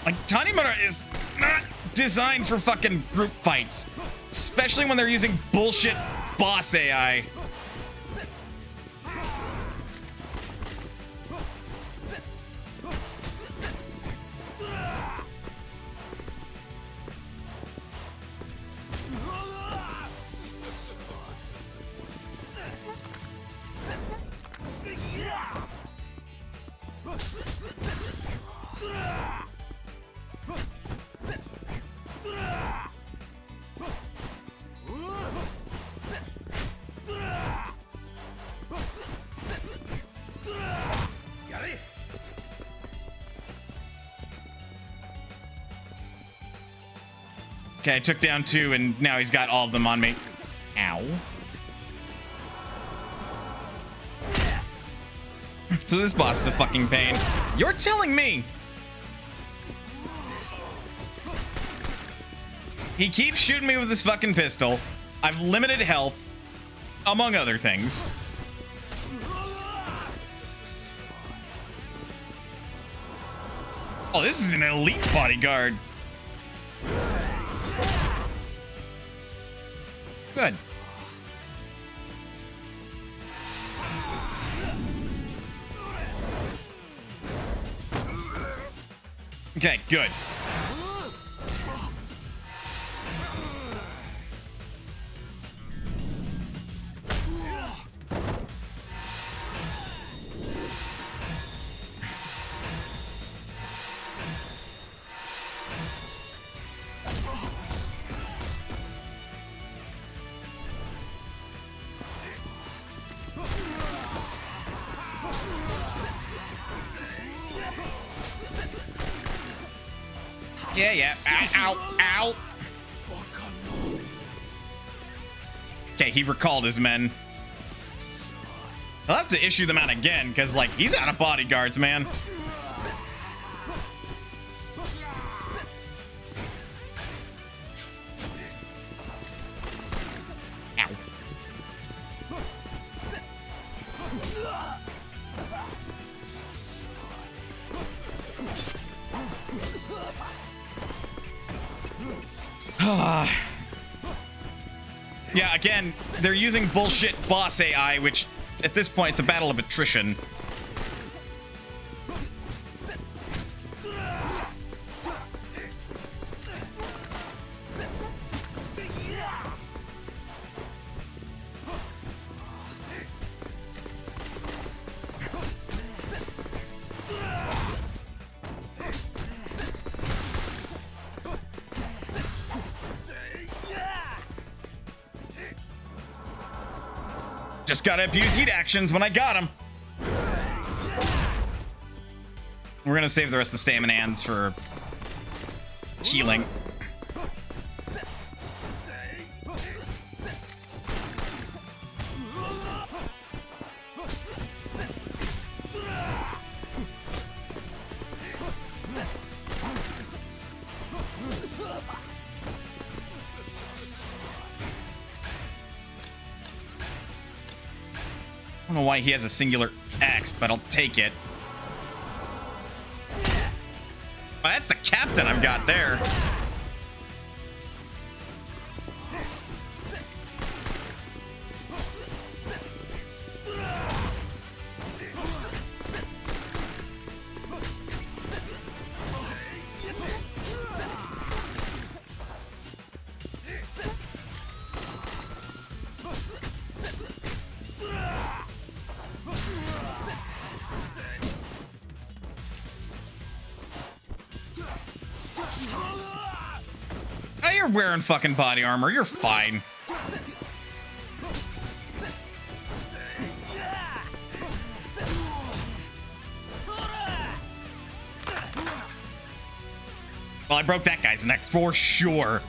Like, Tanimura is not designed for fucking group fights, especially when they're using bullshit boss AI. Okay, I took down two, and now he's got all of them on me. Ow. So this boss is a fucking pain. You're telling me. He keeps shooting me with his fucking pistol. I've limited health, among other things. Oh, this is an elite bodyguard. Good. Okay, good. Yeah, yeah. Ow, ow, ow. Okay, he recalled his men. I'll have to issue them out again, because, like, he's out of bodyguards, man. Ow. Yeah, again, they're using bullshit boss AI, which at this point it's a battle of attrition. Just gotta abuse heat actions when I got him. We're gonna save the rest of the stamina hands for healing. I don't know why he has a singular X, but I'll take it. Oh, that's the captain I've got there. Oh, you're wearing fucking body armor. You're fine. Well, I broke that guy's neck for sure.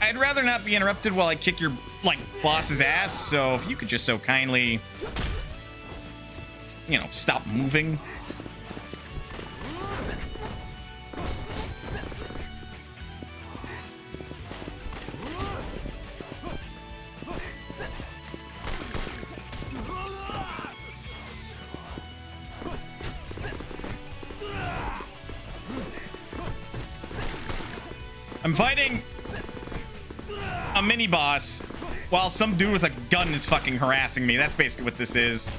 I'd rather not be interrupted while I kick your, like, boss's ass, so if you could just so kindly, you know, stop moving. I'm fighting a mini boss while some dude with a gun is fucking harassing me. That's basically what this is.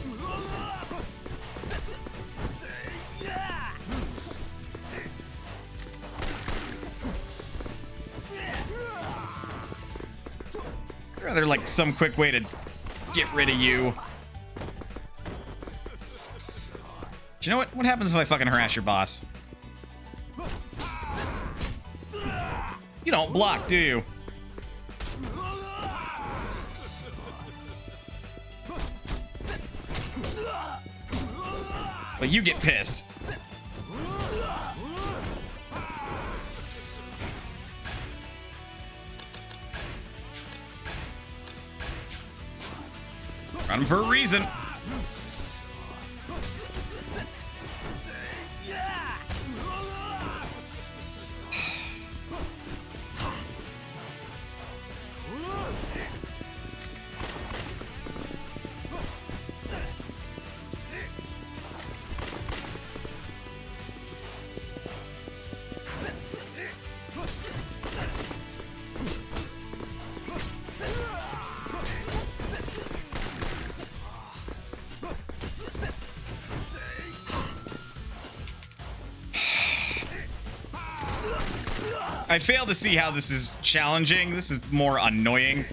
Rather like some quick way to get rid of you. Do you know what? What happens if I fucking harass your boss? You don't block, do you? But you get pissed. Run for a reason. I fail to see how this is challenging. This is more annoying.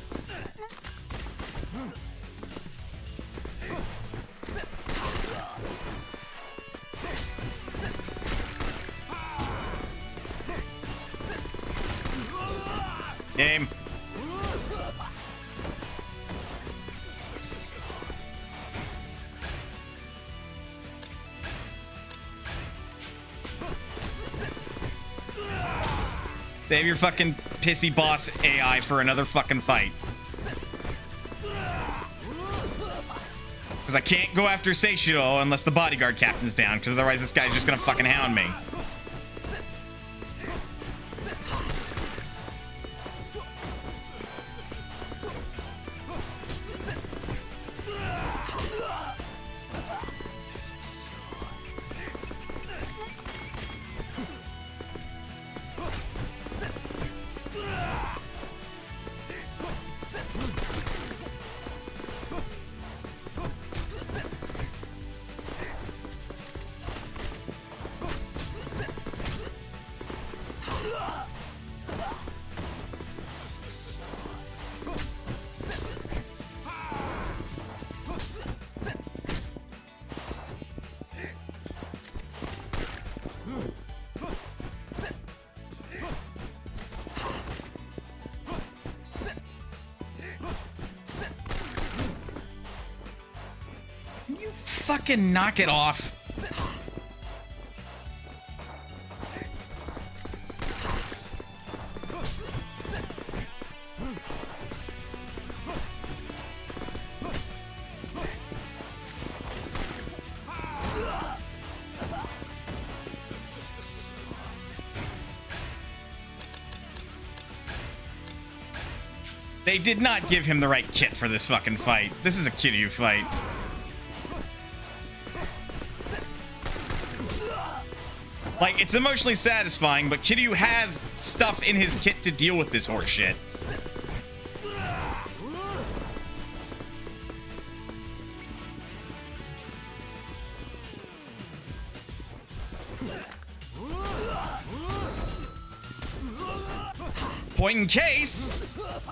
Game. Save your fucking pissy boss AI for another fucking fight. Because I can't go after Seishiro unless the bodyguard captain's down, because otherwise this guy's just gonna fucking hound me. Fucking knock it off. They did not give him the right kit for this fucking fight. This is a Kiryu fight. Like, it's emotionally satisfying, but Kiryu has stuff in his kit to deal with this horse shit. Point in case,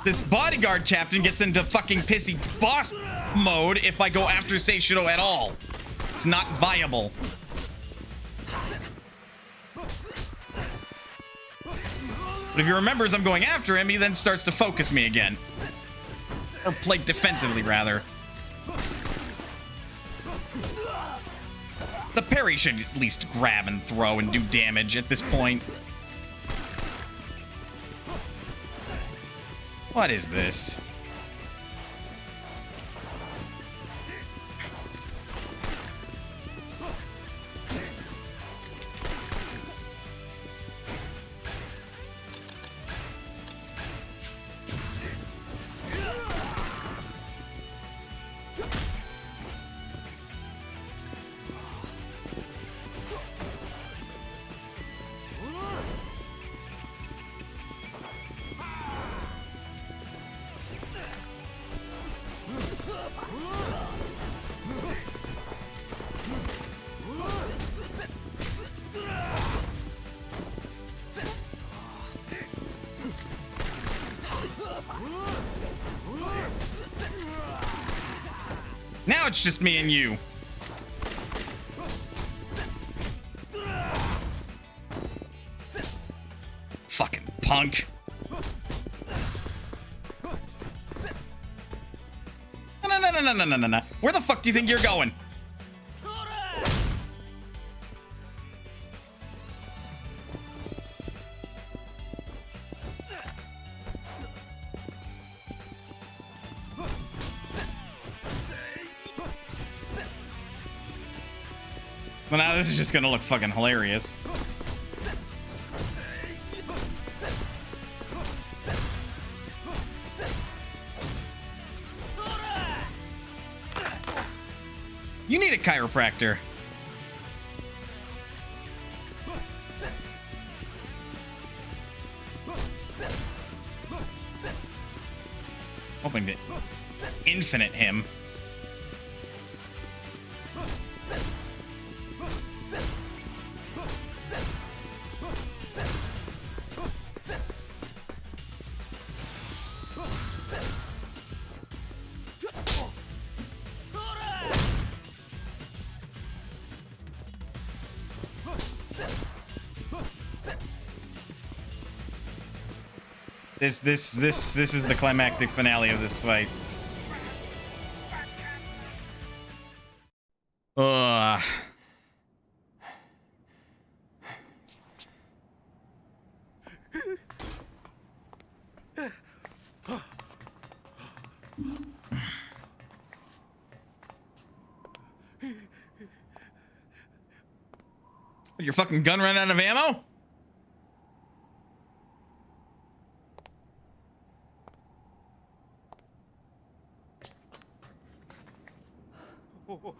this bodyguard captain gets into fucking pissy boss mode if I go after Seishiro at all. It's not viable. But if he remembers I'm going after him, he then starts to focus me again. Or play defensively, rather. The parry should at least grab and throw and do damage at this point. What is this? Now it's just me and you. Fucking punk. No. Where the fuck do you think you're going? Well, now this is just gonna look fucking hilarious. You need a chiropractor. Hoping to infinite him. This is the climactic finale of this fight. Ugh. Your fucking gun ran out of ammo?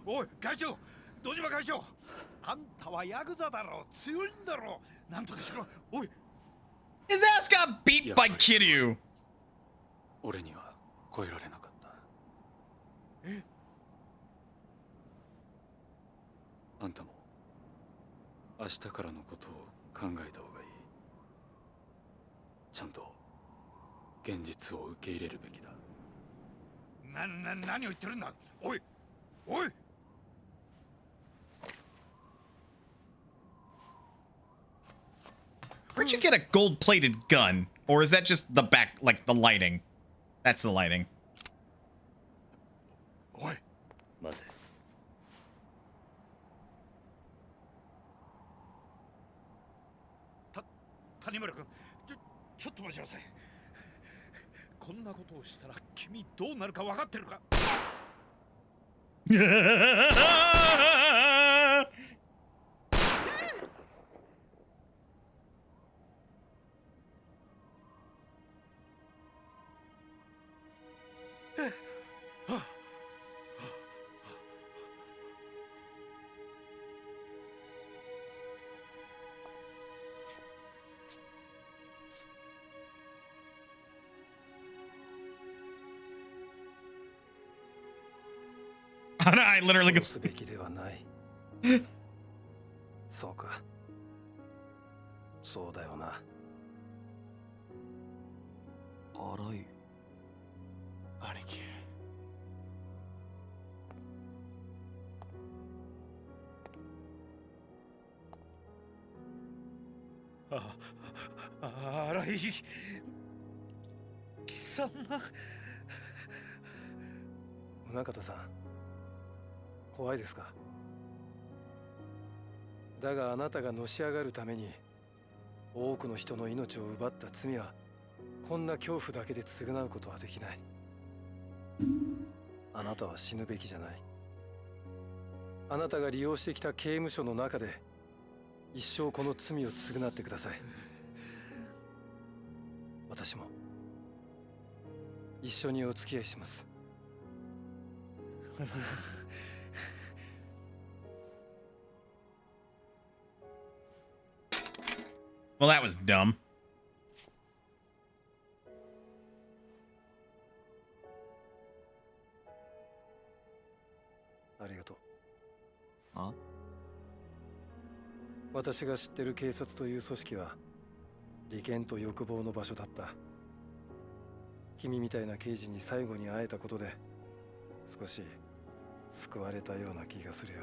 おい会長、堂島会長、あんたはヤクザだろ、強いんだろ、なんとかしろ。おい。
His ass got beat by Kiryu.
俺には超えられなかった。
え？
あんたも明日からのことを考えた方がいい。ちゃんと現実を受け入れるべきだ。
何を言ってるんだ。おいおい。
Where'd you get a gold-plated gun? Or is that just the back, like the lighting? That's the lighting.
おい。
待て。
谷村君、ちょっと待ちなさい。こんなことをしたら君どうなるか分かってるか。
I literally go.
すべきではない。そうか。そうだよな。
荒い。
兄貴。
荒い。貴様。
宗像さん。 怖いですか。だがあなたがのし上がるために多くの人の命を奪った罪はこんな恐怖だけで償うことはできない。あなたは死ぬべきじゃない。あなたが利用してきた刑務所の中で一生この罪を償ってください。私も一緒にお付き合いします。
Well, that was dumb.
ありがとう。
あ？
私が知ってる警察という組織は利権と欲望の場所だった。君みたいな刑事に最後に会えたことで少し救われたような気がするよ。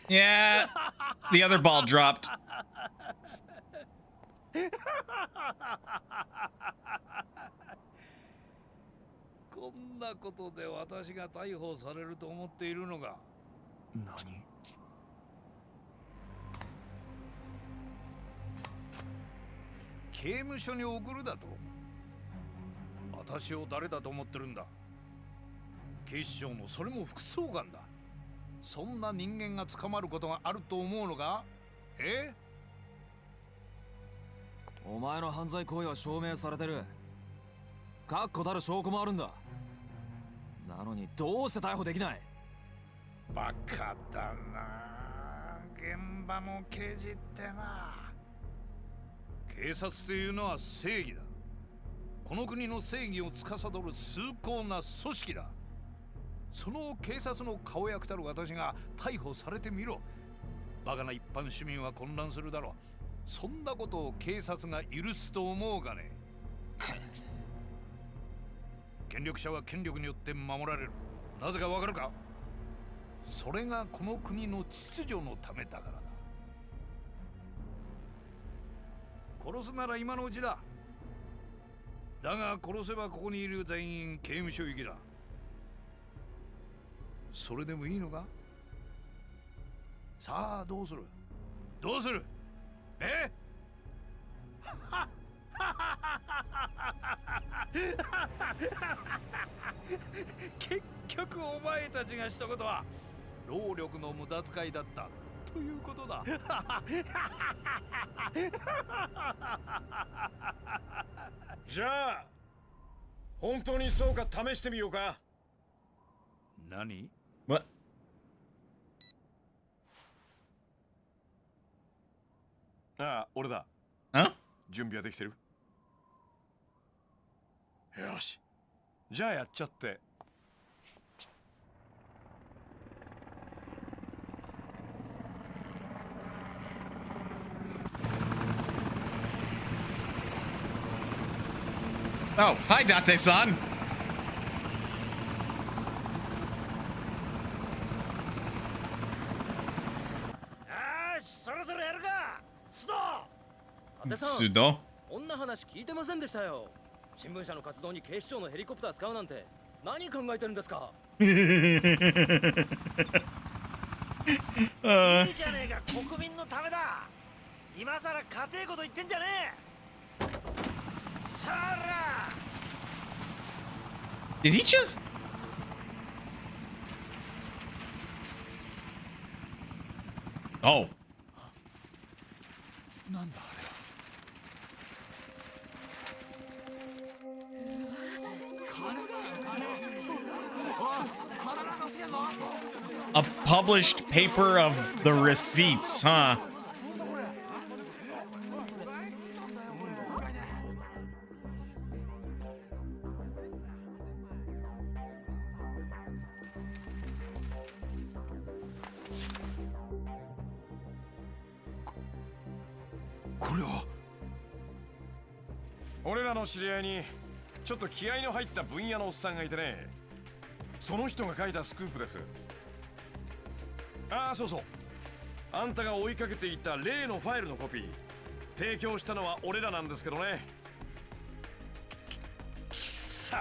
Yeah, the other ball dropped.
こんなことで私が逮捕されると思っているのか。
何？
刑務所に送るだと？私を誰だと思ってるんだ。警視庁のそれも副総監だ。そんな人間が捕まることがあると思うのか？え？
お前の犯罪行為は証明されてる。確固たる証拠もあるんだ。なのにどうして逮捕できない？
バカだな。現場の刑事ってな。警察というのは正義だ。この国の正義を司る崇高な組織だ。その警察の顔役たる私が逮捕されてみろ。バカな一般市民は混乱するだろう。そんなことを警察が許すと思うかね。権力者は権力によって守られる。なぜかわかるか？それがこの国の秩序のためだからだ。殺すなら今のうちだ。だが殺せばここにいる全員刑務所行きだ。それでもいいのか？さあどうする？どうする？え？結局お前たちがしたことは労力の無駄遣いだったということだ。
じゃあ本当にそうか試してみようか。
何？
What?
ああ、俺だ。
Huh?
準備はできてる？よし。じゃあやっちゃって。
Oh, hi, Date-san.
よし、そろそろやるか。ストー。伊達さん、
Sudo.
こんな話聞いてませんでしたよ。新聞社の活動に警視庁のヘリコプター使うなんて何考えてるんですか。いいじゃねえか、国民のためだ。今さら家庭こと言ってんじゃねえ。さら
Did he just? Oh.
なんだあれ。
A published paper of the receipts, huh?
What? 俺らの知り合いにちょっと気合の入った分野のおっさんがいてね。その人が書いたスクープです。ああ、そうそう。あんたが追いかけていた例のファイルのコピー提供したのは俺らなんですけどね。貴様。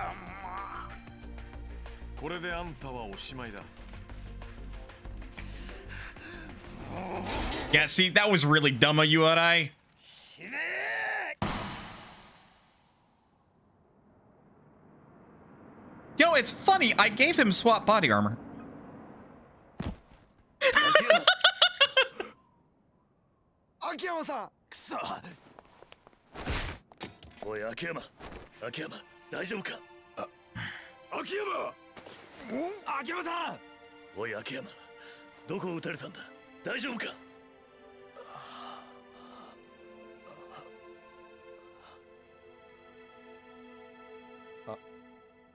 これであんたはおしまいだ。
Yeah, see, that was really dumb of you, Arai. You know, it's funny. I gave him SWAT body armor.
秋山さん。
くそ。おい秋山、秋山大丈夫か？
秋山。
秋山さん。おい秋山、どこを撃たれたんだ？大丈夫か？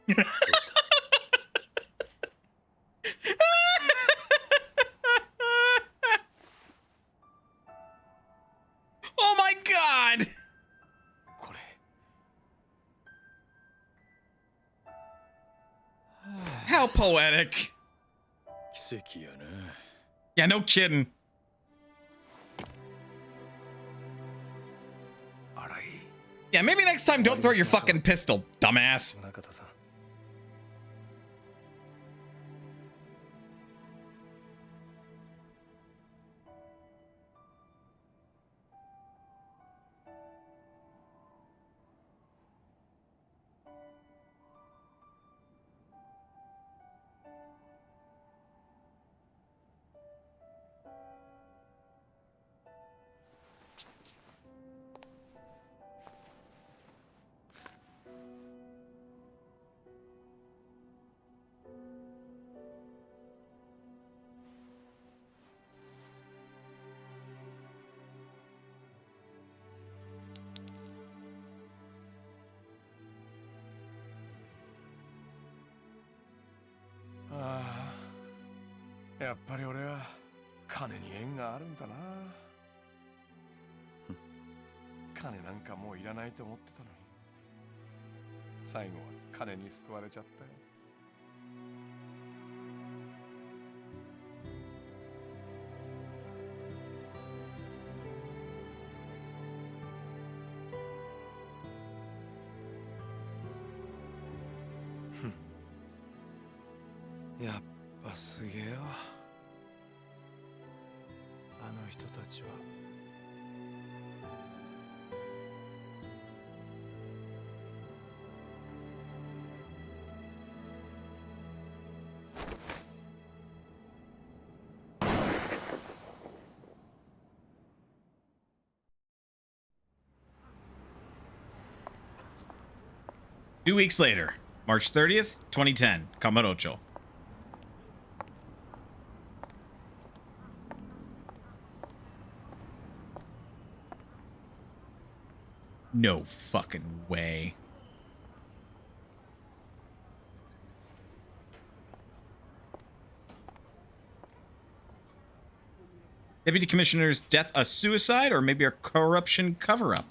どうした？
Oh my god!
これ。
How poetic.
奇跡やな。
Yeah, no kidding.
あらい。
Yeah, maybe next time don't throw your fucking pistol, dumbass.
宗像さん。
ああ、やっぱり俺は金に縁があるんだな。金なんかもういらないと思ってたのに、最後は金に救われちゃったよ。
やっぱすげえわ、あの人たちは。
2 weeks later, March 30th, 2010, Kamurocho. No fucking way. Deputy Commissioner's death a suicide or maybe a corruption cover-up?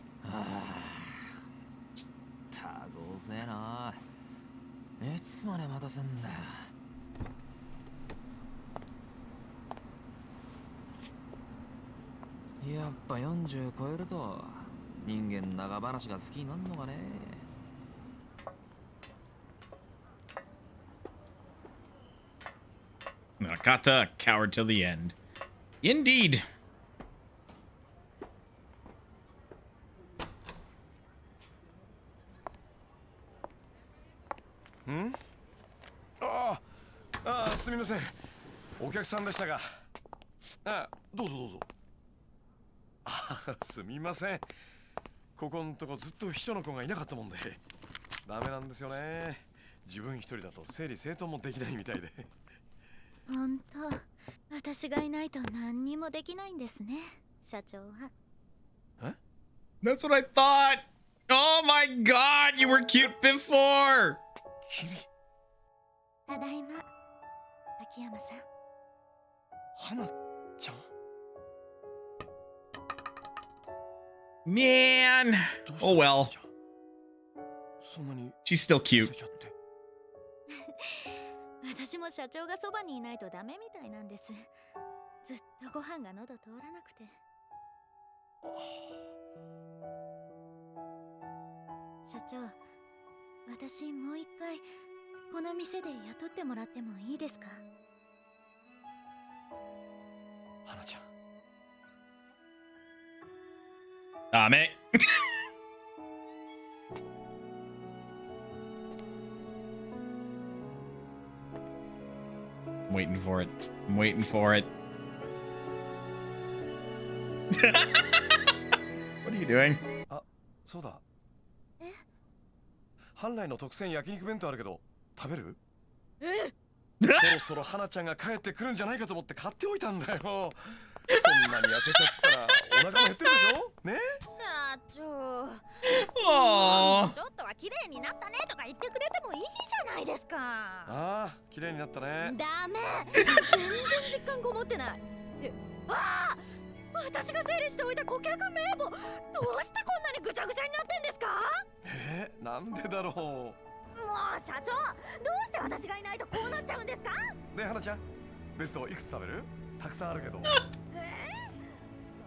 たごぜえな。いつまで待たせんだよ。やっぱ40超えると人間長話が好きになんのかね。
Nakata, a coward till the end. Indeed.
Hmm? すみません。お客さんでしたが。どうぞどうぞ。すみません。ここんとこずっと秘書の子がいなかったもんで。ダメなんですよね。自分一人だと整理整頓もできないみたいで。
本当、私がいないと何にもできないんですね、社長は。
That's what I thought. Oh my god, you were cute before.
君。
ただいま、秋山さん。
花ちゃん。
Man. Oh well.
そんなに
She's still cute.
私も社長がそばにいないとダメみたいなんです。ずっとご飯が喉通らなくて。社長、私もう一回この店で雇ってもらってもいいですか？
花ちゃん。
ダメ。I'm waiting for it. I'm waiting for it. What are you doing?
そうだ。本来の特選焼肉弁当あるけど食べる？そろそろ花ちゃんが帰ってくるんじゃないかと思って買っておいたんだよ。そんなに痩せちゃったらお腹も減ってるでしょ？ね？
社長。ちょっとは綺麗になったねとか言ってくれてもいいじゃないですか。
ああ、綺麗になったね。
ダメ。全然実感こもってない。私が整理しておいた顧客名簿、どうしてこんなにぐちゃぐちゃになってんですか？
なんでだろう。
もう社長、どうして私がいないとこうなっちゃうんですか？
ねえ花ちゃん、弁当いくつ食べる？たくさんあるけど。
そ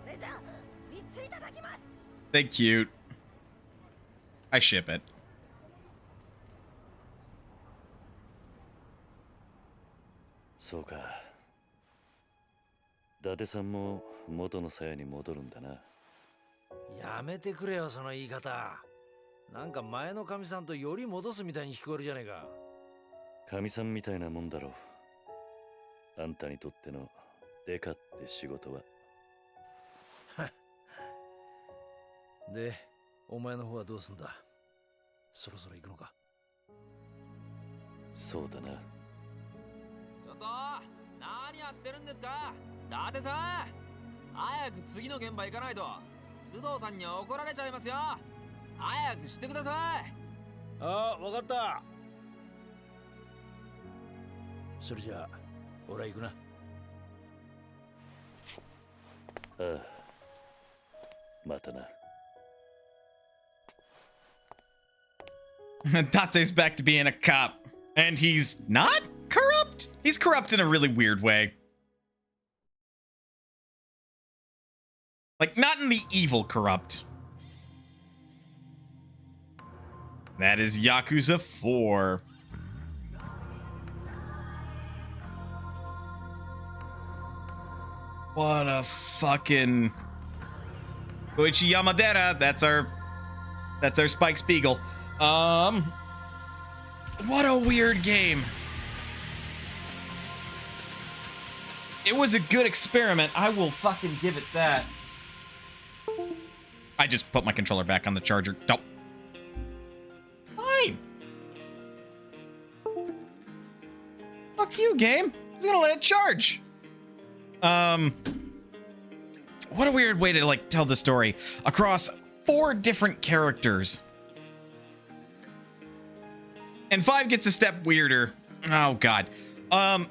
れじゃあ3ついただきます。
They cute. I ship it.
そうか。伊達さんも元の鞘に戻るんだな。
やめてくれよ、その言い方。なんか前の神さんとより戻すみたいに聞こえるじゃねえか。
神さんみたいなもんだろう。あんたにとってのデカって仕事は。
で、お前の方はどうすんだ？そろそろ行くのか？
そうだな。
ちょっと何やってるんですか、伊達さん。早く次の現場行かないと須藤さんに怒られちゃいますよ。早くしてください。
ああ、わかった。それじゃあ俺は行くな。
ああ。またな。
Tate's back to being a cop. And he's not corrupt? He's corrupt in a really weird way. Like, not in the evil corrupt. That is Yakuza 4. What a fucking... Koichi Yamadera, that's our Spike Spiegel. What a weird game. It was a good experiment. I will fucking give it that. I just put my controller back on the charger. Don't. Fine. Fuck you, game. I was gonna let it charge. What a weird way to, like, tell the story across 4 different characters. And 5 gets a step weirder. Oh, God. I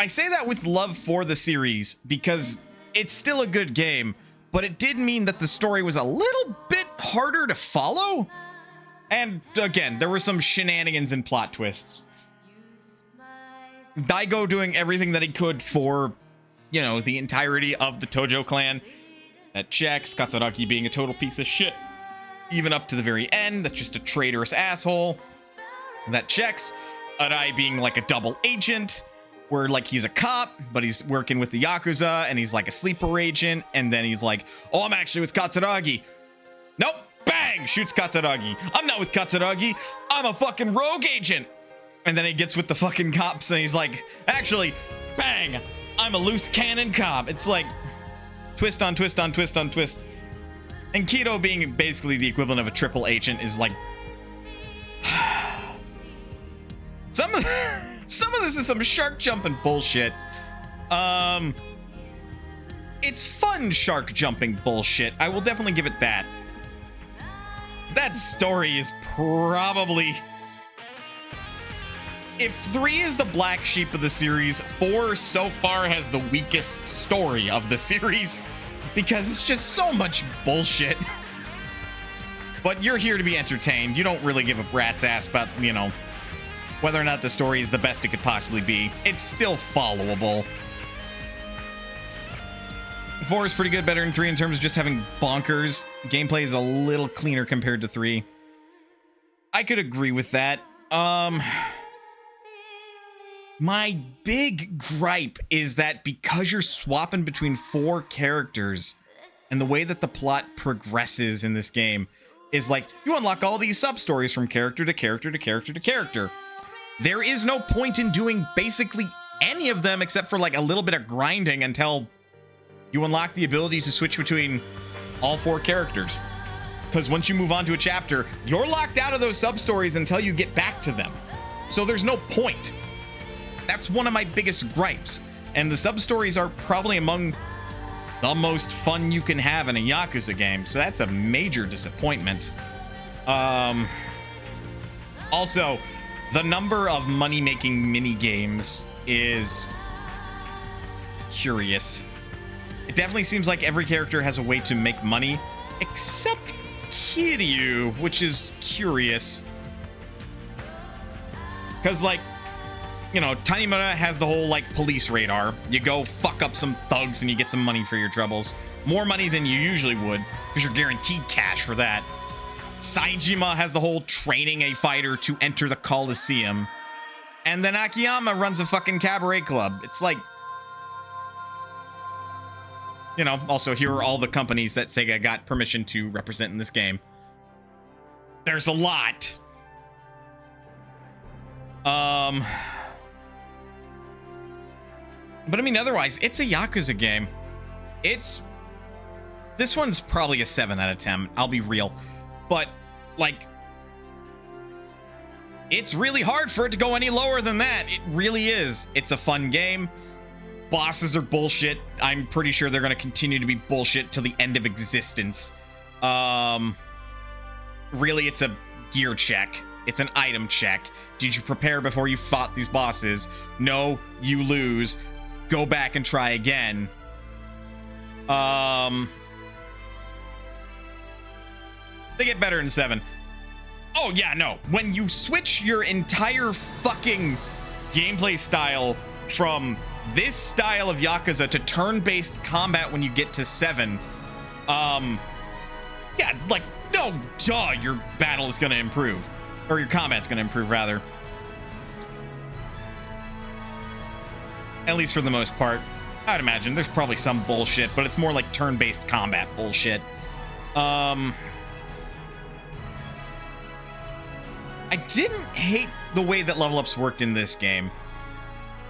say that with love for the series because it's still a good game, but it did mean that the story was a little bit harder to follow. And again, there were some shenanigans and plot twists. Daigo doing everything that he could for, you know, the entirety of the Tojo clan. That checks. Katsuragi being a total piece of shit. Even up to the very end, that's just a traitorous asshole. That checks. Arai being like a double agent, where like he's a cop, but he's working with the Yakuza, and he's like a sleeper agent, and then he's like, oh, I'm actually with Katsuragi. Nope, bang, shoots Katsuragi. I'm not with Katsuragi, I'm a fucking rogue agent. And then he gets with the fucking cops, and he's like, actually, bang, I'm a loose cannon cop. It's like, twist on twist on twist on twist. And Kido being basically the equivalent of a triple agent is like... Some of this is some shark jumping bullshit. It's fun shark jumping bullshit. I will definitely give it that. That story is probably... If 3 is the black sheep of the series, 4 so far has the weakest story of the series. Because it's just so much bullshit. But you're here to be entertained. You don't really give a rat's ass about, you know, whether or not the story is the best it could possibly be. It's still followable. 4 is pretty good, better than 3 in terms of just having bonkers. Gameplay is a little cleaner compared to 3. I could agree with that. My big gripe is that because you're swapping between 4 characters and the way that the plot progresses in this game is like you unlock all these sub-stories from character to character to character to character. There is no point in doing basically any of them except for like a little bit of grinding until you unlock the ability to switch between all 4 characters. Because once you move on to a chapter, you're locked out of those sub-stories until you get back to them. So there's no point. That's one of my biggest gripes. And the sub-stories are probably among the most fun you can have in a Yakuza game. So that's a major disappointment. Also, the number of money-making mini-games is curious. It definitely seems like every character has a way to make money, except Kiryu, which is curious. Because, like, you know, Tanimura has the whole, like, police radar. You go fuck up some thugs and you get some money for your troubles. More money than you usually would, because you're guaranteed cash for that. Saejima has the whole training a fighter to enter the Coliseum. And then Akiyama runs a fucking cabaret club. It's like... You know, also, here are all the companies that Sega got permission to represent in this game. There's a lot. But I mean, otherwise, it's a Yakuza game. This one's probably a 7 out of 10. I'll be real. But, like, it's really hard for it to go any lower than that. It really is. It's a fun game. Bosses are bullshit. I'm pretty sure they're going to continue to be bullshit till the end of existence. Really, it's a gear check. It's an item check. Did you prepare before you fought these bosses? No, you lose. Go back and try again. They get better in 7. Oh yeah, no. When you switch your entire fucking gameplay style from this style of Yakuza to turn-based combat when you get to 7, yeah, like, no, duh, your battle is gonna improve. Or your combat's gonna improve, rather. At least for the most part. I'd imagine. There's probably some bullshit, but it's more like turn-based combat bullshit. I didn't hate the way that level ups worked in this game.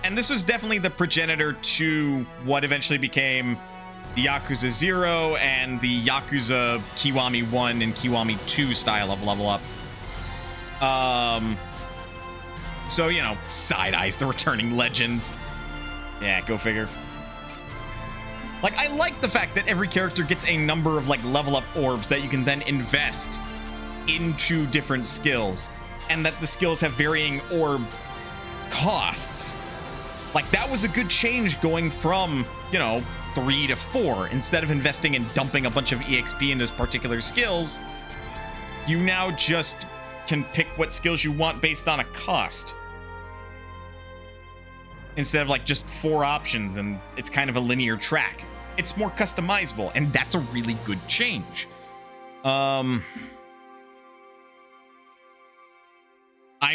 And this was definitely the progenitor to what eventually became the Yakuza 0 and the Yakuza Kiwami 1 and Kiwami 2 style of level up. So, you know, side eyes the returning legends. Yeah, go figure. Like, I like the fact that every character gets a number of, like, level up orbs that you can then invest into different skills, and that the skills have varying orb costs. Like, that was a good change going from, you know, 3 to 4. Instead of investing and dumping a bunch of EXP into particular skills, you now just can pick what skills you want based on a cost. Instead of, like, just 4 options and it's kind of a linear track. It's more customizable, and that's a really good change. I'm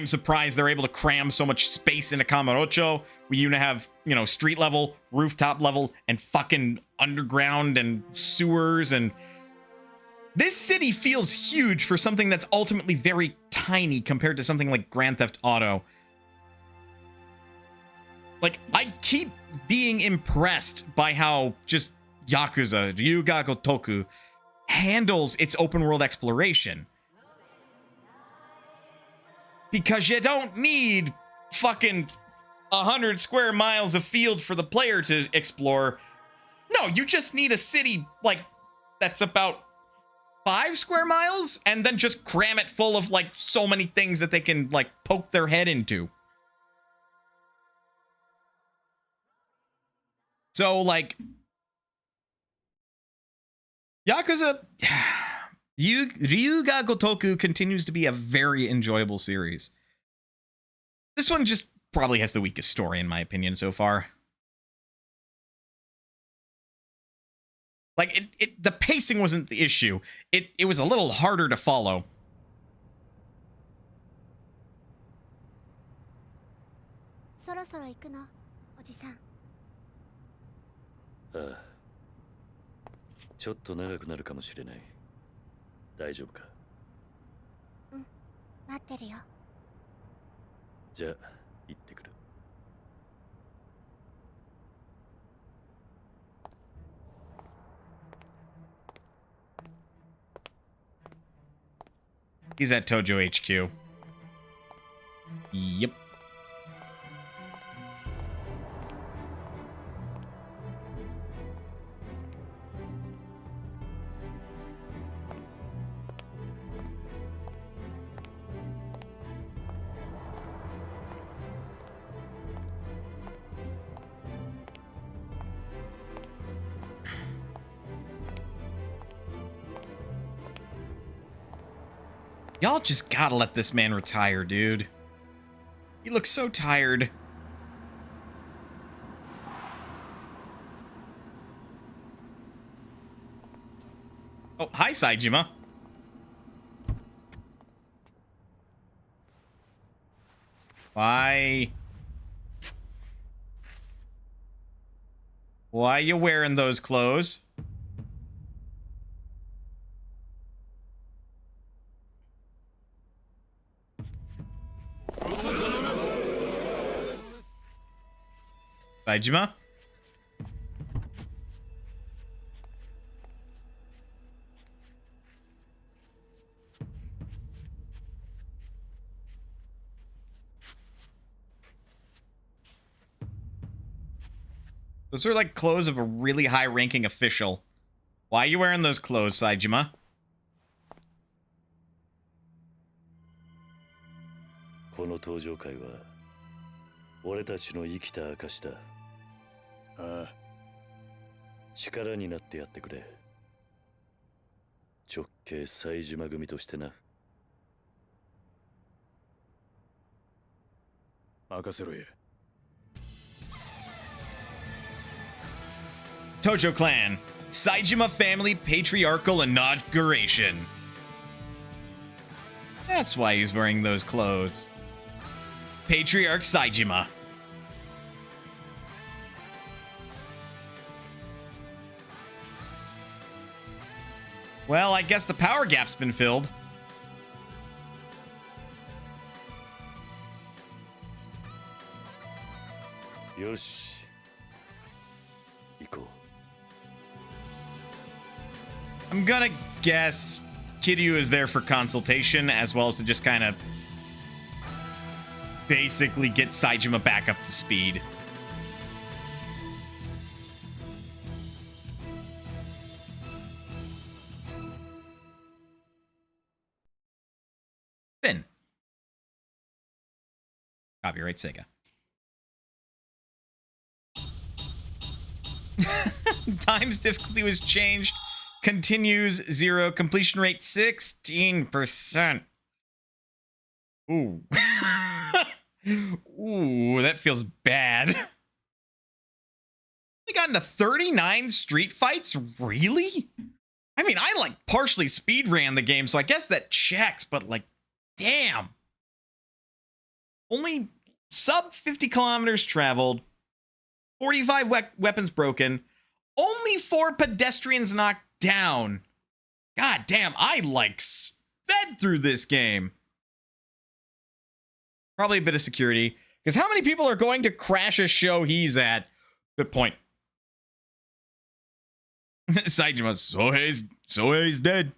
surprised they're able to cram so much space into Kamurocho, where you have, you know, street level, rooftop level, and fucking underground and sewers, and this city feels huge for something that's ultimately very tiny compared to something like Grand Theft Auto. Like, I keep being impressed by how just Yakuza, Ryuga Gotoku, handles its open world exploration. Because you don't need fucking 100 square miles of field for the player to explore. No, you just need a city, like, that's about 5 square miles, and then just cram it full of, like, so many things that they can, like, poke their head into. So, like, Yakuza... Ryuga Gotoku continues to be a very enjoyable series. This one just probably has the weakest story, in my opinion, so far. Like, the pacing wasn't the issue. It was a little harder to follow.
Ah. ちょっと長くなるかもしれない。大丈夫か？
うん、待ってるよ。
じゃあ、行ってくる。
He's at Tojo HQ. Yep. Y'all just gotta let this man retire, dude. He looks so tired. Oh, hi, Saejima. Why are you wearing those clothes? Saejima? Those are like clothes of a really high-ranking official. Why are you wearing those clothes, Saejima?
この登場会は俺たちの生きた証だ。
ああ、
力になってやってくれ。直系冴島組としてな。
任せろや。
Tojo Clan, Saejima Family Patriarchal Inauguration. That's why he's wearing those clothes. Patriarch Saejima. Well, I guess the power gap's been filled.
Yosh. 行こう。
I'm gonna guess Kiryu is there for consultation as well as to just kind of basically get Saejima back up to speed. Finn. Copyright Sega. Times difficulty was changed. Continues 0. Completion rate 16%. Ooh. Ooh, that feels bad. We got into 39 street fights? Really? I mean, I like partially speed ran the game, so I guess that checks, but like, damn. Only sub 50 kilometers traveled. 45 weapons broken. Only 4 pedestrians knocked down. God damn, I like sped through this game. Probably a bit of security. Because how many people are going to crash a show he's at? Good point. Saejima, Sohei's dead.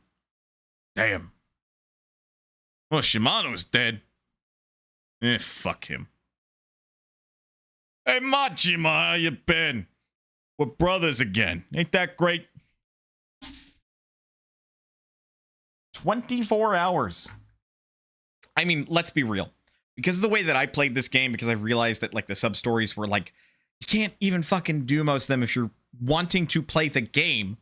Damn. Well, Shimano's dead. Fuck him. Hey, Majima, how you been? We're brothers again. Ain't that great? 24 hours. I mean, let's be real. Because of the way that I played this game, because I realized that, like, the sub-stories were, like, you can't even fucking do most of them if you're wanting to play the game.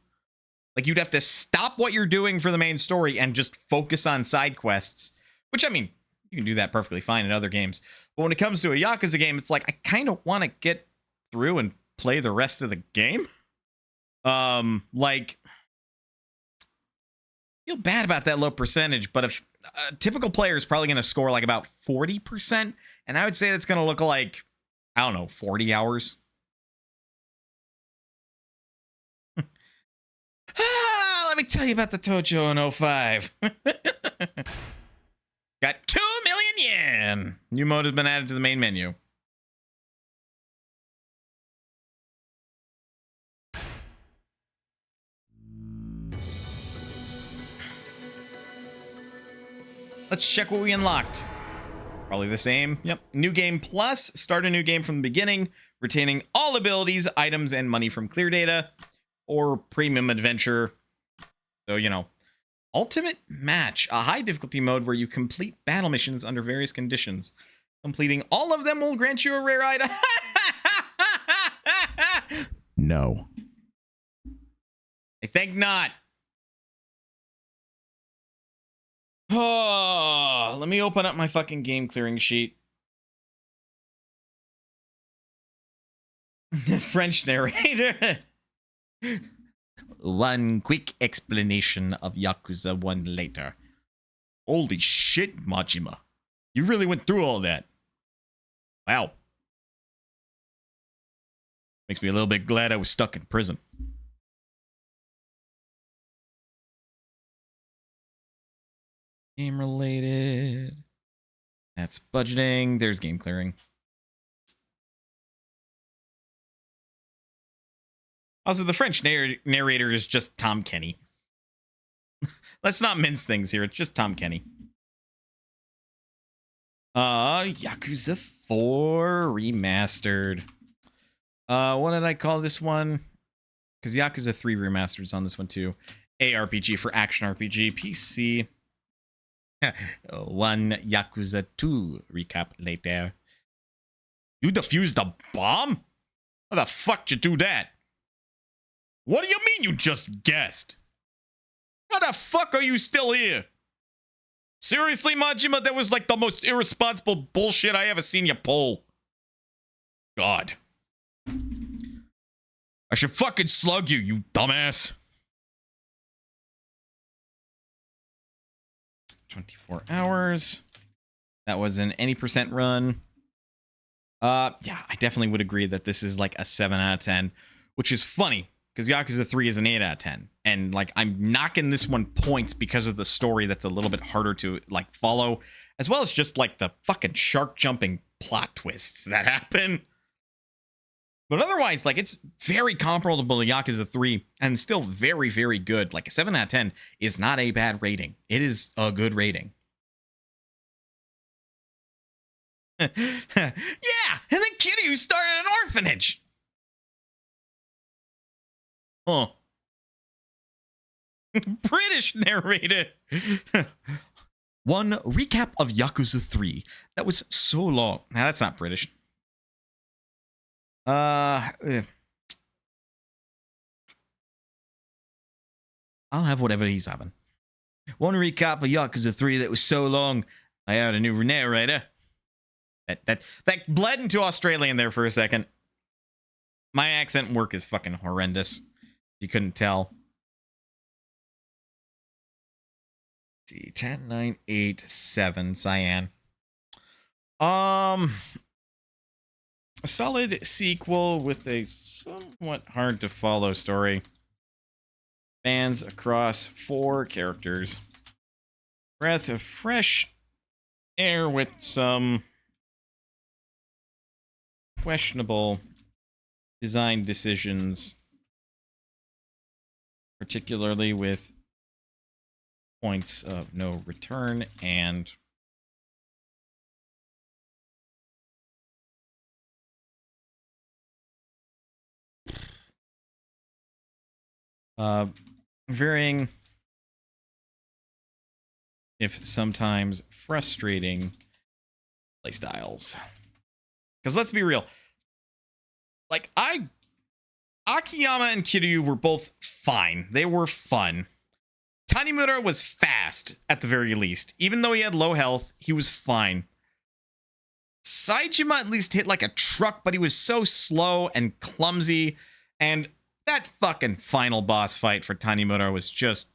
Like, you'd have to stop what you're doing for the main story and just focus on side quests. Which, I mean, you can do that perfectly fine in other games. But when it comes to a Yakuza game, it's like, I kind of want to get through and play the rest of the game. Like, I feel bad about that low percentage, but if a typical player is probably going to score like about 40%, and I would say that's going to look like, I don't know, 40 hours. Let me tell you about the Tojo in 05. Got 2 million yen. New mode has been added to the main menu. Let's check what we unlocked. Probably the same. Yep. New game plus. Start a new game from the beginning. Retaining all abilities, items, and money from clear data. Or premium adventure. So, you know. Ultimate match. A high difficulty mode where you complete battle missions under various conditions. Completing all of them will grant you a rare item. No. I think not. Oh, let me open up my fucking game clearing sheet. French narrator. One quick explanation of Yakuza 1 later. Holy shit, Majima. You really went through all that. Wow. Makes me a little bit glad I was stuck in prison. Game related. That's budgeting. There's game clearing. Also, the French narrator is just Tom Kenny. Let's not mince things here. It's just Tom Kenny. Yakuza 4 Remastered. What did I call this one? Because Yakuza 3 Remastered is on this one too. ARPG for action RPG. PC. One Yakuza 2 recap later. You defused a bomb? How the fuck did you do that? What do you mean you just guessed? How the fuck are you still here? Seriously, Majima, that was like the most irresponsible bullshit I ever seen you pull. God. I should fucking slug you, you dumbass. 24 hours. That was an any percent run. Yeah, I definitely would agree that this is like a 7 out of 10, which is funny because Yakuza 3 is an 8 out of 10. And like I'm knocking this one points because of the story that's a little bit harder to like follow, as well as just like the fucking shark jumping plot twists that happen. But otherwise, like, it's very comparable to Yakuza 3 and still very, very good. Like, a 7 out of 10 is not a bad rating. It is a good rating. Yeah, and then Kiryu started an orphanage. Huh. British narrator. One recap of Yakuza 3. That was so long. Now, that's not British. I'll have whatever he's having. One recap of Yakuza 3 that was so long, I had a new narrator. That bled into Australian there for a second. My accent work is fucking horrendous. You couldn't tell. Let's see, 10, 9, 8, 7, Cyan. A solid sequel with a somewhat hard to follow story. Spans across 4 characters. Breath of fresh air with some questionable design decisions, particularly with points of no return and varying, if sometimes frustrating, playstyles. Because let's be real, like Akiyama and Kiryu were both fine. They were fun. Tanimura was fast at the very least. Even though he had low health, he was fine. Saejima at least hit like a truck, but he was so slow and clumsy, and that fucking final boss fight for Tanimura was just,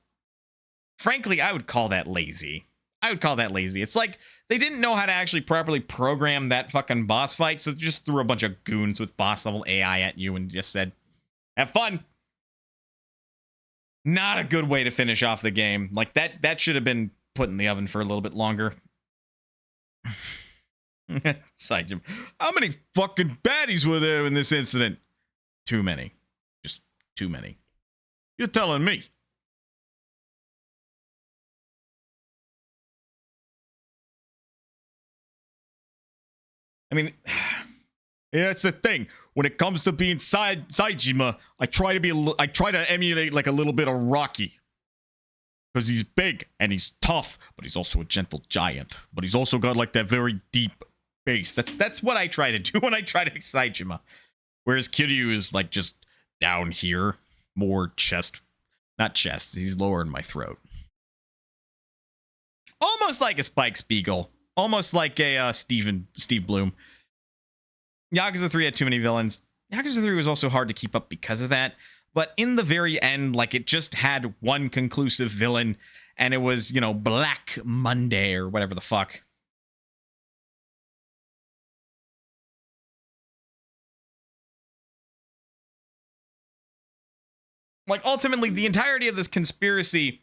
frankly, I would call that lazy. It's like they didn't know how to actually properly program that fucking boss fight, so they just threw a bunch of goons with boss level AI at you and just said, have fun. Not a good way to finish off the game. Like that should have been put in the oven for a little bit longer. Saejima, how many fucking baddies were there in this incident? Too many. Just too many. You're telling me. I mean, yeah, that's the thing. When it comes to being Saejima, I try to emulate like a little bit of Rocky. Because he's big and he's tough, but he's also a gentle giant. But he's also got like that very deep bass. That's what I try to do when I try to be Saejima. Whereas Kiryu is like just down here, more chest, not chest. He's lower in my throat. Almost like a Spike Spiegel. Almost like a Steve Bloom. Yakuza 3 had too many villains. Yakuza 3 was also hard to keep up because of that. But in the very end, like, it just had one conclusive villain, and it was, you know, Black Monday or whatever the fuck. Like, ultimately, the entirety of this conspiracy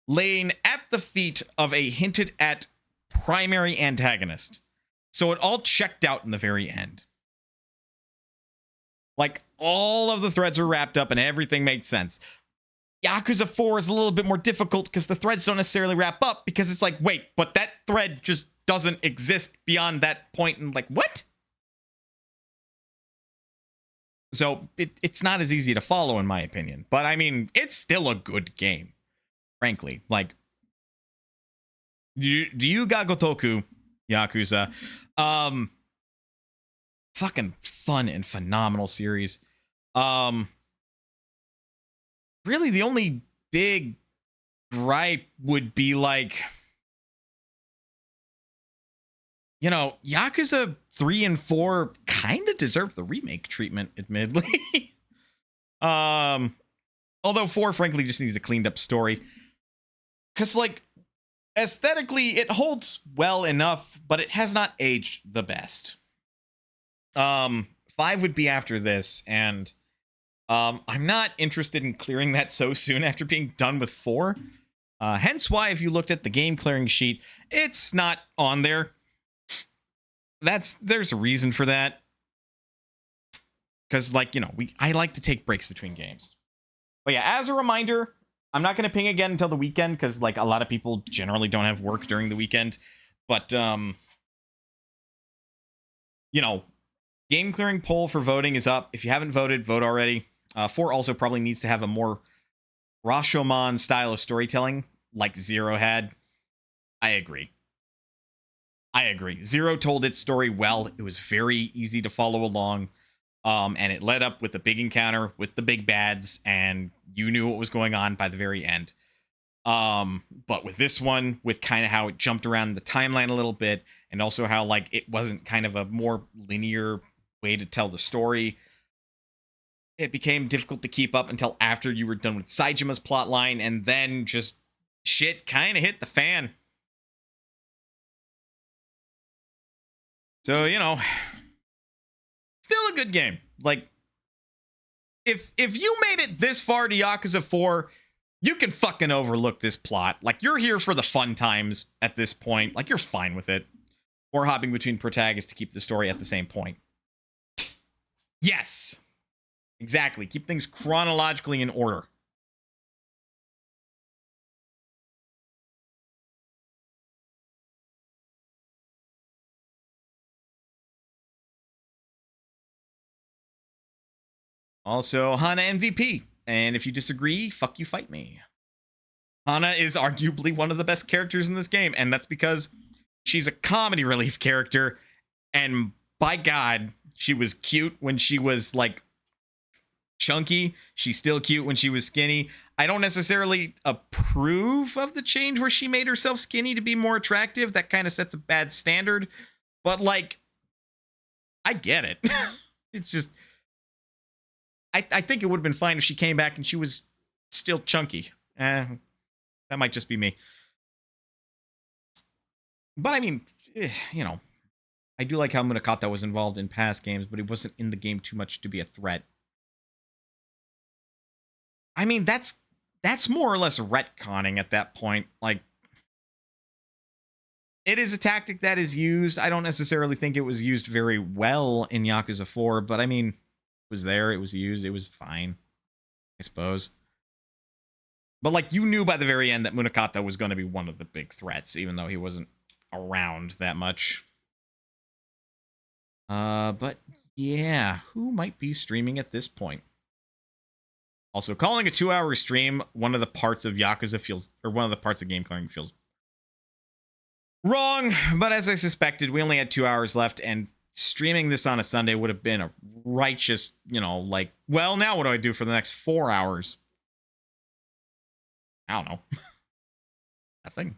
laying at the feet of a hinted at primary antagonist. So it all checked out in the very end. Like, all of the threads were wrapped up and everything made sense. Yakuza 4 is a little bit more difficult because the threads don't necessarily wrap up, because it's like, wait, but that thread just doesn't exist beyond that point, and like, what? So it's not as easy to follow, in my opinion. But I mean, it's still a good game, frankly. Like, Ryu ga Gotoku Yakuza, fucking fun and phenomenal series. really the only big gripe would be like, you know, Yakuza 3 and 4 kind of deserve the remake treatment, admittedly. Although 4 frankly just needs a cleaned up story. Cause like aesthetically it holds well enough, but it has not aged the best. 5 would be after this, and I'm not interested in clearing that so soon after being done with 4. Hence why if you looked at the game clearing sheet, it's not on there. There's a reason for that. Because, like, you know, I like to take breaks between games. But yeah, as a reminder, I'm not going to ping again until the weekend, because, like, a lot of people generally don't have work during the weekend. But, you know, game clearing poll for voting is up. If you haven't voted, vote already. 4 also probably needs to have a more Rashomon style of storytelling, like 0 had. I agree. Zero told its story well. It was very easy to follow along. And it led up with a big encounter with the big bads, and you knew what was going on by the very end. But with this one, with kind of how it jumped around the timeline a little bit, and also how, like, it wasn't kind of a more linear way to tell the story, it became difficult to keep up until after you were done with Saijima's plotline, and then just shit kind of hit the fan. So, you know, still a good game. Like, if you made it this far to Yakuza 4, you can fucking overlook this plot. Like, you're here for the fun times at this point. Like, you're fine with it. Or hopping between protagonists to keep the story at the same point. Yes. Exactly. Keep things chronologically in order. Also, Hana MVP. And if you disagree, fuck you, fight me. Hana is arguably one of the best characters in this game, and that's because she's a comedy relief character, and by God, she was cute when she was, like, chunky. She's still cute when she was skinny. I don't necessarily approve of the change where she made herself skinny to be more attractive. That kind of sets a bad standard, but, like, I get it. It's just... I think it would have been fine if she came back and she was still chunky. That might just be me. But I mean, you know, I do like how Munakata was involved in past games, but he wasn't in the game too much to be a threat. I mean, that's more or less retconning at that point. Like, it is a tactic that is used. I don't necessarily think it was used very well in Yakuza 4, but I mean... was there, it was used, it was fine, I suppose. But, like, you knew by the very end that Munakata was going to be one of the big threats, even though he wasn't around that much. But yeah, who might be streaming at this point? Also, calling a 2-hour stream one of the parts of Yakuza feels, or one of the parts of game clearing feels wrong, but as I suspected, we only had 2 hours left, and streaming this on a Sunday would have been a righteous, you know, like, well, now what do I do for the next 4 hours? I don't know. Nothing.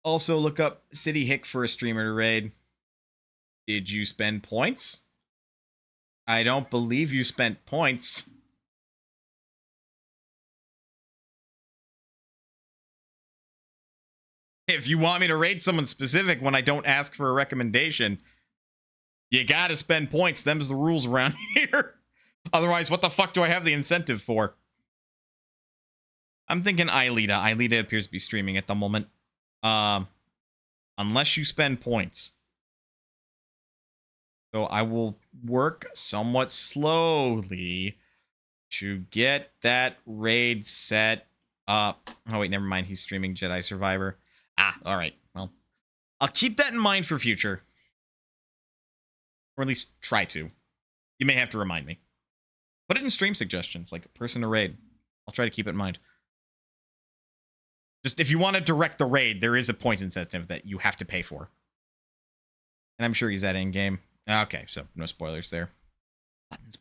Also, look up City Hick for a streamer to raid. Did you spend points? I don't believe you spent points. If you want me to raid someone specific when I don't ask for a recommendation, you gotta spend points. Them's the rules around here. Otherwise, what the fuck do I have the incentive for? I'm thinking Aelita. Aelita appears to be streaming at the moment. Unless you spend points. So I will work somewhat slowly to get that raid set up. Oh, wait, never mind. He's streaming Jedi Survivor. Ah, all right. Well, I'll keep that in mind for future. Or at least try to. You may have to remind me. Put it in stream suggestions, like person to raid. I'll try to keep it in mind. Just if you want to direct the raid, there is a point incentive that you have to pay for. And I'm sure he's at in-game. Okay, so no spoilers there. Buttons.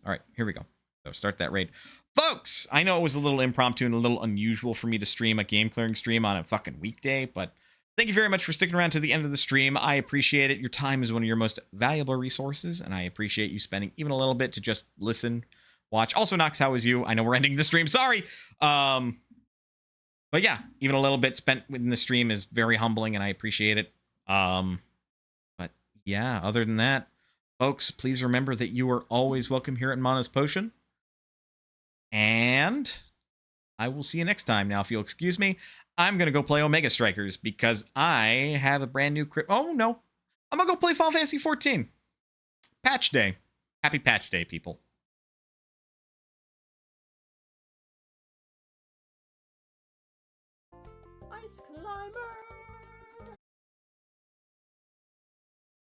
All right, here we go. So start that raid. Folks, I know it was a little impromptu and a little unusual for me to stream a game clearing stream on a fucking weekday, but thank you very much for sticking around to the end of the stream. I appreciate it. Your time is one of your most valuable resources, and I appreciate you spending even a little bit to just listen, watch. Also, Nox, how is you? I know we're ending the stream. Sorry. But yeah, even a little bit spent in the stream is very humbling, and I appreciate it. But yeah, other than that, folks, please remember that you are always welcome here at Mana's Potion. And I will see you next time. Now, if you'll excuse me, I'm going to go play Omega Strikers because I have a brand new Oh, no. I'm going to go play Final Fantasy 14. Patch Day. Happy Patch Day, people.